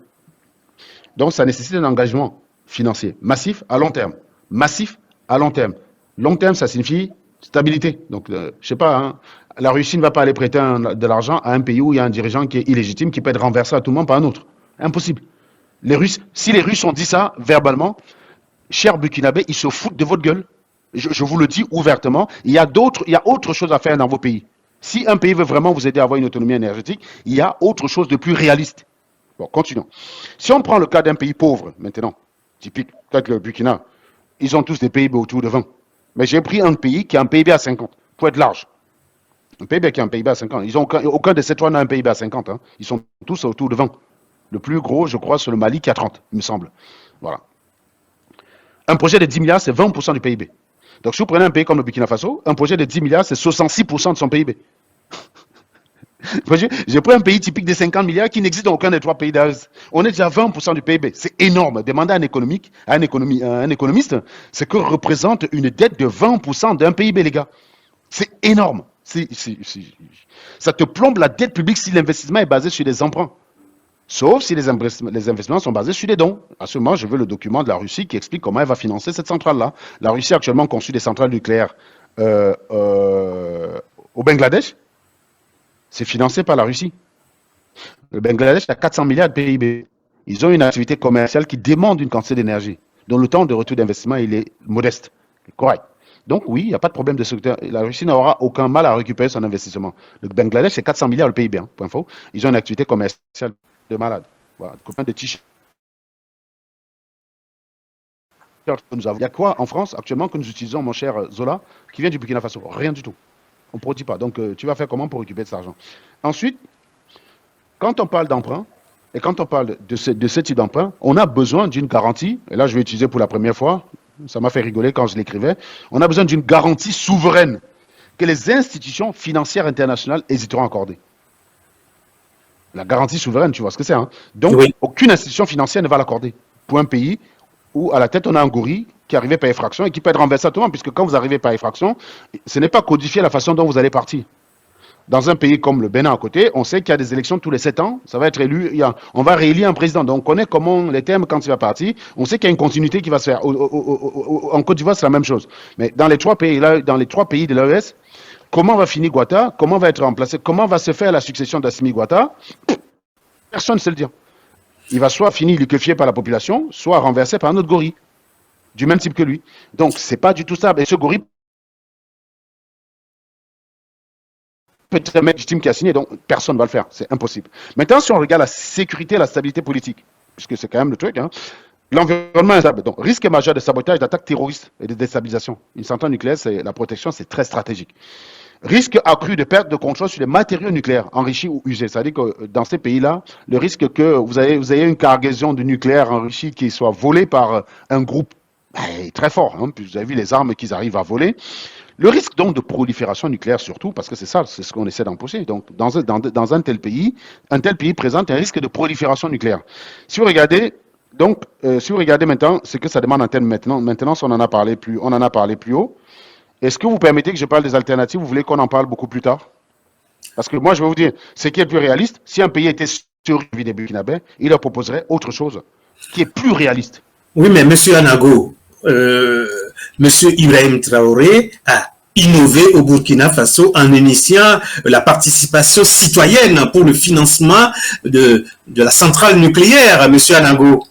Donc, ça nécessite un engagement financier massif à long terme. Massif à long terme. Long terme, ça signifie stabilité. Donc, je ne sais pas, hein, la Russie ne va pas aller prêter de l'argent à un pays où il y a un dirigeant qui est illégitime, qui peut être renversé à tout moment par un autre. Impossible. Si les Russes ont dit ça verbalement, chers Burkinabés, ils se foutent de votre gueule. Je vous le dis ouvertement. Il y a autre chose à faire dans vos pays. Si un pays veut vraiment vous aider à avoir une autonomie énergétique, il y a autre chose de plus réaliste. Bon, continuons. Si on prend le cas d'un pays pauvre, maintenant, typique, peut-être le Burkina, ils ont tous des PIB autour de 20. Mais j'ai pris un pays qui a un PIB à 50, pour être large. Un PIB qui a un PIB à 50. Aucun de ces trois n'a un PIB à 50. Hein. Ils sont tous autour de 20. Le plus gros, je crois, c'est le Mali qui a 30, il me semble. Voilà. Un projet de 10 milliards, c'est 20% du PIB. Donc, si vous prenez un pays comme le Burkina Faso, un projet de 10 milliards, c'est 66% de son PIB. J'ai pris un pays typique de 50 milliards qui n'existe dans aucun des trois pays d'AES. On est déjà à 20% du PIB. C'est énorme. Demandez à un économiste ce que représente une dette de 20% d'un PIB, les gars. C'est énorme. Ça te plombe la dette publique si l'investissement est basé sur des emprunts. Sauf si les investissements sont basés sur des dons. À ce moment, je veux le document de la Russie qui explique comment elle va financer cette centrale-là. La Russie a actuellement conçu des centrales nucléaires au Bangladesh. C'est financé par la Russie. Le Bangladesh a 400 milliards de PIB. Ils ont une activité commerciale qui demande une quantité d'énergie, dont le temps de retour d'investissement il est modeste, correct. Donc oui, il n'y a pas de problème de secteur. La Russie n'aura aucun mal à récupérer son investissement. Le Bangladesh, c'est 400 milliards le PIB, hein, point info. Ils ont une activité commerciale de malade. Voilà, copain de t-shirt. Il y a quoi en France actuellement que nous utilisons, mon cher Zola, qui vient du Burkina Faso? Rien du tout. On ne produit pas. Donc, tu vas faire comment pour récupérer cet argent? Ensuite, quand on parle d'emprunt, et quand on parle de ce type d'emprunt, on a besoin d'une garantie, et là, je vais utiliser pour la première fois, ça m'a fait rigoler quand je l'écrivais, on a besoin d'une garantie souveraine que les institutions financières internationales hésiteront à accorder. La garantie souveraine, tu vois ce que c'est, hein? Donc, oui. Aucune institution financière ne va l'accorder pour un pays où à la tête on a un gorille qui arrive par effraction et qui peut être renversé à tout moment, puisque quand vous arrivez par effraction, ce n'est pas codifié la façon dont vous allez partir. Dans un pays comme le Bénin à côté, on sait qu'il y a des élections tous les 7 ans, ça va être élu, on va réélire un président. Donc on connaît comment les termes quand il va partir, on sait qu'il y a une continuité qui va se faire. En Côte d'Ivoire, c'est la même chose. Mais dans les trois pays de l'AES, comment va finir Ouattara? Comment va être remplacé? Comment va se faire la succession d'Assimi Ouattara? Personne ne sait le dire. Il va soit finir liquéfié par la population, soit renversé par un autre gorille, du même type que lui. Donc, ce n'est pas du tout ça. Et ce gorille peut être un mec légitime qui a signé, donc personne ne va le faire. C'est impossible. Maintenant, si on regarde la sécurité et la stabilité politique, puisque c'est quand même le truc, hein, L'environnement est instable. Donc, risque majeur de sabotage, d'attaque terroriste et de déstabilisation. Une centrale nucléaire, la protection, c'est très stratégique. Risque accru de perte de contrôle sur les matériaux nucléaires enrichis ou usés. C'est-à-dire que dans ces pays-là, le risque que vous ayez une cargaison de nucléaire enrichi qui soit volée par un groupe est très fort. Hein. Puis vous avez vu les armes qu'ils arrivent à voler. Le risque donc de prolifération nucléaire surtout, parce que c'est ça, c'est ce qu'on essaie d'empêcher. Donc dans un tel pays présente un risque de prolifération nucléaire. Si vous regardez, maintenant, ce que ça demande en termes maintenance, on en a parlé plus haut. Est-ce que vous permettez que je parle des alternatives? Vous voulez qu'on en parle beaucoup plus tard? Parce que moi, je vais vous dire, ce qui est plus réaliste, si un pays était survie des Burkinabés, il leur proposerait autre chose, qui est plus réaliste. Oui, mais M. Anago, M. Ibrahim Traoré a innové au Burkina Faso en initiant la participation citoyenne pour le financement de la centrale nucléaire, M. Anago.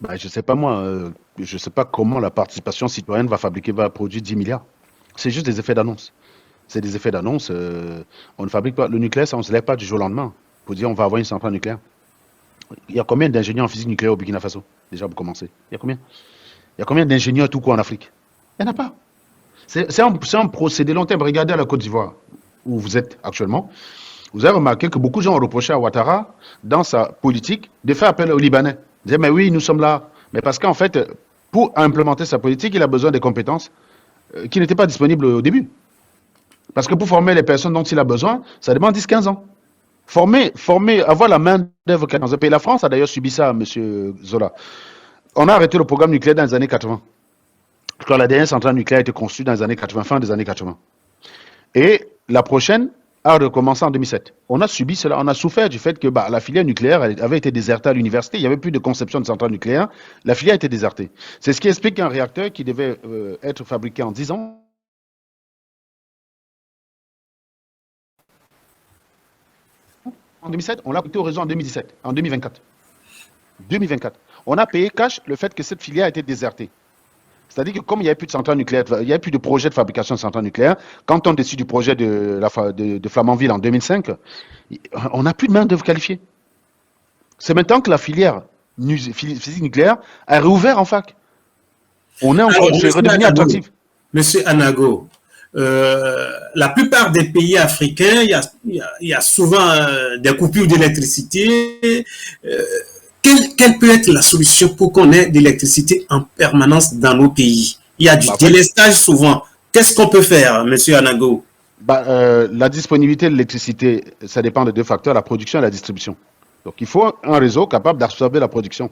Ben, je ne sais pas moi, je ne sais pas comment la participation citoyenne va produire 10 milliards. C'est juste des effets d'annonce. C'est des effets d'annonce. On ne fabrique pas le nucléaire, ça on ne se lève pas du jour au lendemain pour dire on va avoir une centrale nucléaire. Il y a combien d'ingénieurs en physique nucléaire au Burkina Faso? Déjà pour commencer. Il y a combien? Il y a combien d'ingénieurs tout court en Afrique? Il n'y en a pas. C'est un procédé long terme. Regardez à la Côte d'Ivoire, où vous êtes actuellement. Vous avez remarqué que beaucoup de gens ont reproché à Ouattara, dans sa politique, de faire appel aux Libanais. Ils disaient, mais oui, nous sommes là. Mais parce qu'en fait, pour implémenter sa politique, il a besoin des compétences qui n'étaient pas disponibles au début. Parce que pour former les personnes dont il a besoin, ça demande 10-15 ans. Former, avoir la main d'œuvre dans un pays. La France a d'ailleurs subi ça, M. Zola. On a arrêté le programme nucléaire dans les années 80. Quand la dernière centrale nucléaire a été construite dans les années 80, fin des années 80. Et la prochaine a recommencé en 2007. On a subi cela, on a souffert du fait que la filière nucléaire avait été désertée à l'université, il n'y avait plus de conception de centrale nucléaire, la filière était désertée. C'est ce qui explique qu'un réacteur qui devait être fabriqué en 10 ans, en 2007, on l'a coûté au réseau en 2017, en 2024. 2024. On a payé cash le fait que cette filière a été désertée. C'est-à-dire que comme il n'y avait plus de centrale nucléaire, il n'y avait plus de projet de fabrication de centrale nucléaire, quand on décide du projet de Flamanville en 2005, on n'a plus de main-d'œuvre qualifiée. C'est maintenant que la filière physique nucléaire a réouvert en fac. On est encore redevenu attractif. Monsieur Anago, la plupart des pays africains, il y a souvent des coupures d'électricité. Quelle peut être la solution pour qu'on ait de l'électricité en permanence dans nos pays? Il y a du délestage souvent. Qu'est-ce qu'on peut faire, monsieur Anago? La disponibilité de l'électricité, ça dépend de deux facteurs, la production et la distribution. Donc il faut un réseau capable d'absorber la production.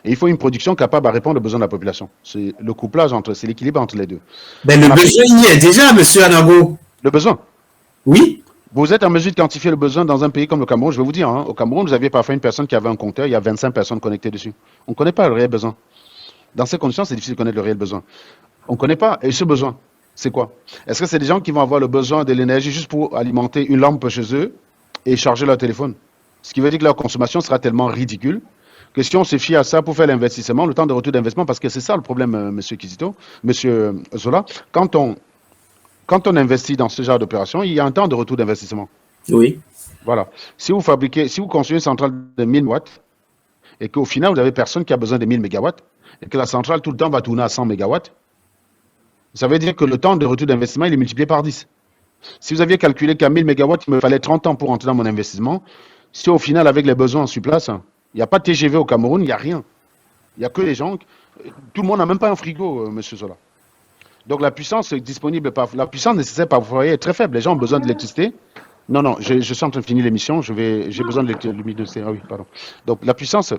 Et il faut une production capable de répondre aux besoins de la population. C'est le couplage c'est l'équilibre entre les deux. Mais le besoin y est déjà, monsieur Anago. Le besoin? Oui. Vous êtes en mesure de quantifier le besoin dans un pays comme le Cameroun. Je vais vous dire, au Cameroun, vous aviez parfois une personne qui avait un compteur, il y a 25 personnes connectées dessus. On ne connaît pas le réel besoin. Dans ces conditions, c'est difficile de connaître le réel besoin. On ne connaît pas. Et ce besoin, c'est quoi? Est-ce que c'est des gens qui vont avoir le besoin de l'énergie juste pour alimenter une lampe chez eux et charger leur téléphone? Ce qui veut dire que leur consommation sera tellement ridicule que si on se fie à ça pour faire l'investissement, le temps de retour d'investissement, parce que c'est ça le problème, monsieur Kizito, monsieur Zola, quand on investit dans ce genre d'opération, il y a un temps de retour d'investissement. Oui. Voilà. Si vous construisez une centrale de 1000 watts et qu'au final, vous n'avez personne qui a besoin de 1000 mégawatts et que la centrale tout le temps va tourner à 100 mégawatts, ça veut dire que le temps de retour d'investissement, il est multiplié par 10. Si vous aviez calculé qu'à 1000 mégawatts, il me fallait 30 ans pour entrer dans mon investissement, si au final, avec les besoins sur place, il n'y a pas de TGV au Cameroun, il n'y a rien. Il n'y a que les gens. Tout le monde n'a même pas un frigo, monsieur Zola. Donc la puissance disponible, la puissance nécessaire par foyer est très faible. Les gens ont besoin d'électricité. Non, je suis en train de finir l'émission. J'ai besoin de l'électricité. Ah oui, pardon. Donc la puissance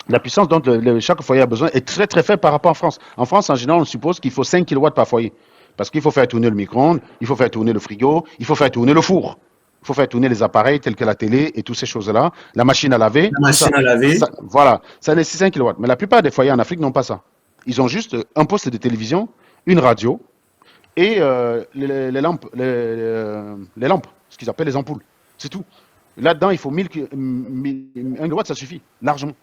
dont chaque foyer a besoin est très très faible par rapport en France. En France, en général, on suppose qu'il faut 5 kW par foyer. Parce qu'il faut faire tourner le micro-ondes, il faut faire tourner le frigo, il faut faire tourner le four. Il faut faire tourner les appareils tels que la télé et toutes ces choses-là. La machine à laver. Voilà, ça nécessite 5 kW. Mais la plupart des foyers en Afrique n'ont pas ça. Ils ont juste un poste de télévision, une radio et les lampes, ce qu'ils appellent les ampoules. C'est tout. Là-dedans, il faut 1 kW, ça suffit, largement.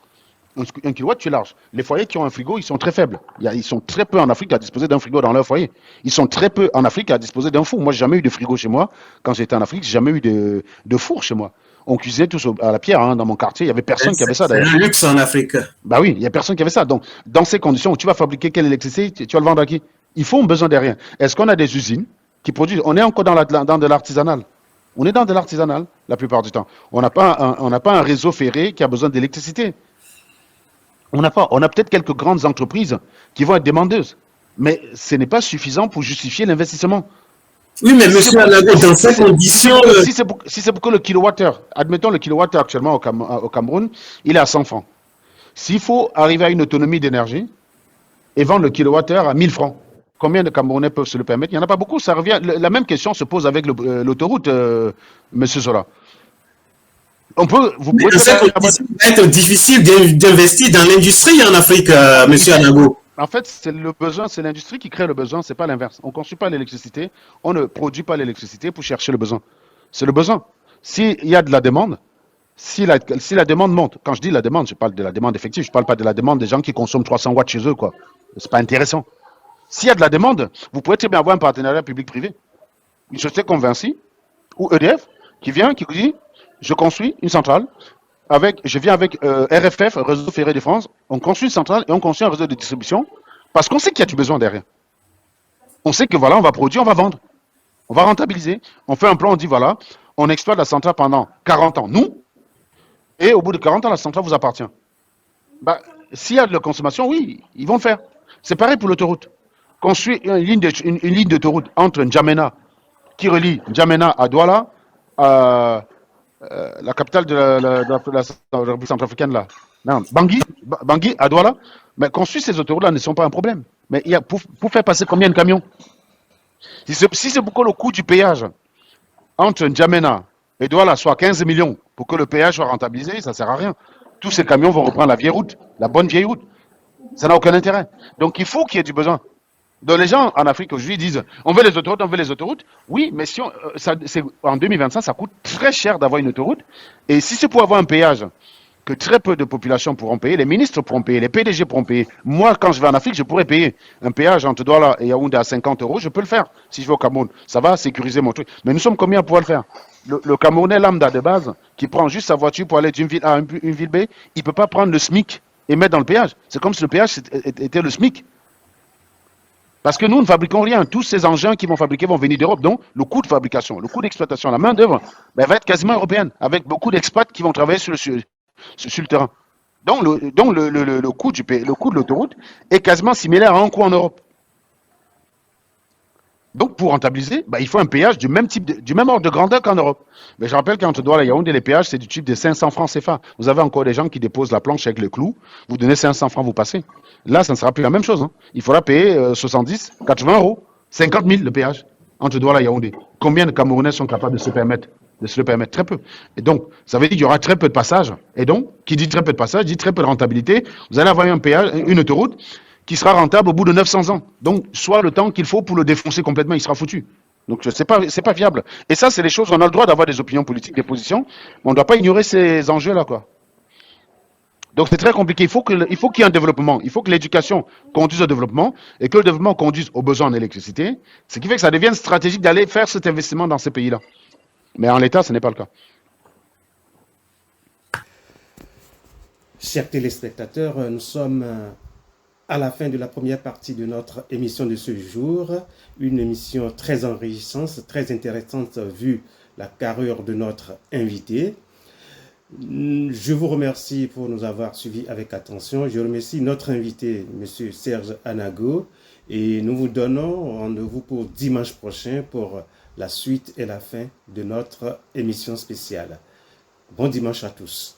1 kilowatt, tu es large. Les foyers qui ont un frigo, ils sont très faibles. Ils sont très peu en Afrique à disposer d'un frigo dans leur foyer. Ils sont très peu en Afrique à disposer d'un four. Moi, j'ai jamais eu de frigo chez moi. Quand j'étais en Afrique, j'ai jamais eu de four chez moi. On cuisinait tous à la pierre, hein, dans mon quartier. Il y avait personne qui avait ça, d'ailleurs. C'est un luxe en Afrique. Bah oui, il y a personne qui avait ça. Donc, dans ces conditions où tu vas fabriquer quelle électricité, tu vas le vendre à qui? Il faut un besoin de rien. Est-ce qu'on a des usines qui produisent? On est encore dans de l'artisanal. On est dans de l'artisanal la plupart du temps. On n'a pas un réseau ferré qui a besoin d'électricité. On a peut-être quelques grandes entreprises qui vont être demandeuses, mais ce n'est pas suffisant pour justifier l'investissement. Oui, mais monsieur Anago, dans ces conditions... Si c'est pour que le kilowattheure, admettons le kilowattheure actuellement au Cameroun, il est à 100 francs. S'il faut arriver à une autonomie d'énergie et vendre le kilowattheure à 1000 francs, combien de Camerounais peuvent se le permettre? Il n'y en a pas beaucoup. Ça revient. La même question se pose avec l'autoroute, monsieur Zola. Vous pouvez ça va être difficile d'investir dans l'industrie en Afrique, monsieur Anago. En fait, c'est le besoin, c'est l'industrie qui crée le besoin, c'est pas l'inverse. On ne construit pas l'électricité, on ne produit pas l'électricité pour chercher le besoin. C'est le besoin. S'il y a de la demande, si la demande monte, quand je dis la demande, je parle de la demande effective, je ne parle pas de la demande des gens qui consomment 300 watts chez eux, quoi. C'est pas intéressant. S'il y a de la demande, vous pouvez très bien avoir un partenariat public-privé. Une société comme Vinci ou EDF qui vient, qui vous dit, je construis une centrale, je viens avec RFF, Réseau Ferré de France, on construit une centrale et on construit un réseau de distribution parce qu'on sait qu'il y a du besoin derrière. On sait que voilà, on va produire, on va vendre, on va rentabiliser. On fait un plan, on dit voilà, on exploite la centrale pendant 40 ans, nous, et au bout de 40 ans, la centrale vous appartient. Bah, s'il y a de la consommation, oui, ils vont le faire. C'est pareil pour l'autoroute. Construire une ligne d'autoroute entre N'Djamena, qui relie N'Djamena à Douala, la capitale de la République centrafricaine, là. Non, Bangui, à Douala. Mais construire ces autoroutes-là ne sont pas un problème. Mais pour faire passer combien de camions? Si c'est pour que le coût du péage entre N'Djamena et Douala soit 15 millions pour que le péage soit rentabilisé, ça ne sert à rien. Tous ces camions vont reprendre la vieille route, la bonne vieille route. Ça n'a aucun intérêt. Donc il faut qu'il y ait du besoin. Donc les gens en Afrique aujourd'hui disent on veut les autoroutes, on veut les autoroutes. Oui, mais si en 2025, ça coûte très cher d'avoir une autoroute. Et si c'est pour avoir un péage que très peu de populations pourront payer, les ministres pourront payer, les PDG pourront payer. Moi, quand je vais en Afrique, je pourrais payer un péage entre Douala et Yaoundé à 50 €. Je peux le faire si je vais au Cameroun. Ça va sécuriser mon truc. Mais nous sommes combien à pouvoir le faire? Le Camerounais lambda de base, qui prend juste sa voiture pour aller d'une ville A à une ville B, il ne peut pas prendre le SMIC et mettre dans le péage. C'est comme si le péage était le SMIC. Parce que nous ne fabriquons rien. Tous ces engins qui vont fabriquer vont venir d'Europe. Donc, le coût de fabrication, le coût d'exploitation, la main-d'œuvre va être quasiment européenne, avec beaucoup d'expats qui vont travailler sur le terrain. Donc, le coût de l'autoroute est quasiment similaire à un coût en Europe. Donc, pour rentabiliser, il faut un péage du même ordre de grandeur qu'en Europe. Mais je rappelle qu'entre Douala et Yaoundé, les péages, c'est du type de 500 francs CFA. Vous avez encore des gens qui déposent la planche avec le clou. Vous donnez 500 francs, vous passez. Là, ça ne sera plus la même chose. Hein. Il faudra payer 70, 80 €, 50 000 le péage entre Douala et Yaoundé. Combien de Camerounais sont capables de se le permettre? Très peu. Et donc, ça veut dire qu'il y aura très peu de passages. Et donc, qui dit très peu de passages, dit très peu de rentabilité. Vous allez avoir un péage, une autoroute qui sera rentable au bout de 900 ans. Donc, soit le temps qu'il faut pour le défoncer complètement, il sera foutu. Donc, c'est pas viable. Et ça, c'est les choses, on a le droit d'avoir des opinions politiques, des positions, mais on ne doit pas ignorer ces enjeux-là, quoi. Donc, c'est très compliqué. Il faut qu'il y ait un développement. Il faut que l'éducation conduise au développement et que le développement conduise aux besoins en électricité. Ce qui fait que ça devienne stratégique d'aller faire cet investissement dans ces pays-là. Mais en l'état, ce n'est pas le cas. Chers téléspectateurs, nous sommes à la fin de la première partie de notre émission de ce jour. Une émission très enrichissante, très intéressante vu la carrure de notre invité. Je vous remercie pour nous avoir suivis avec attention. Je remercie notre invité, M. Serge Anago, et nous vous donnons rendez-vous pour dimanche prochain pour la suite et la fin de notre émission spéciale. Bon dimanche à tous.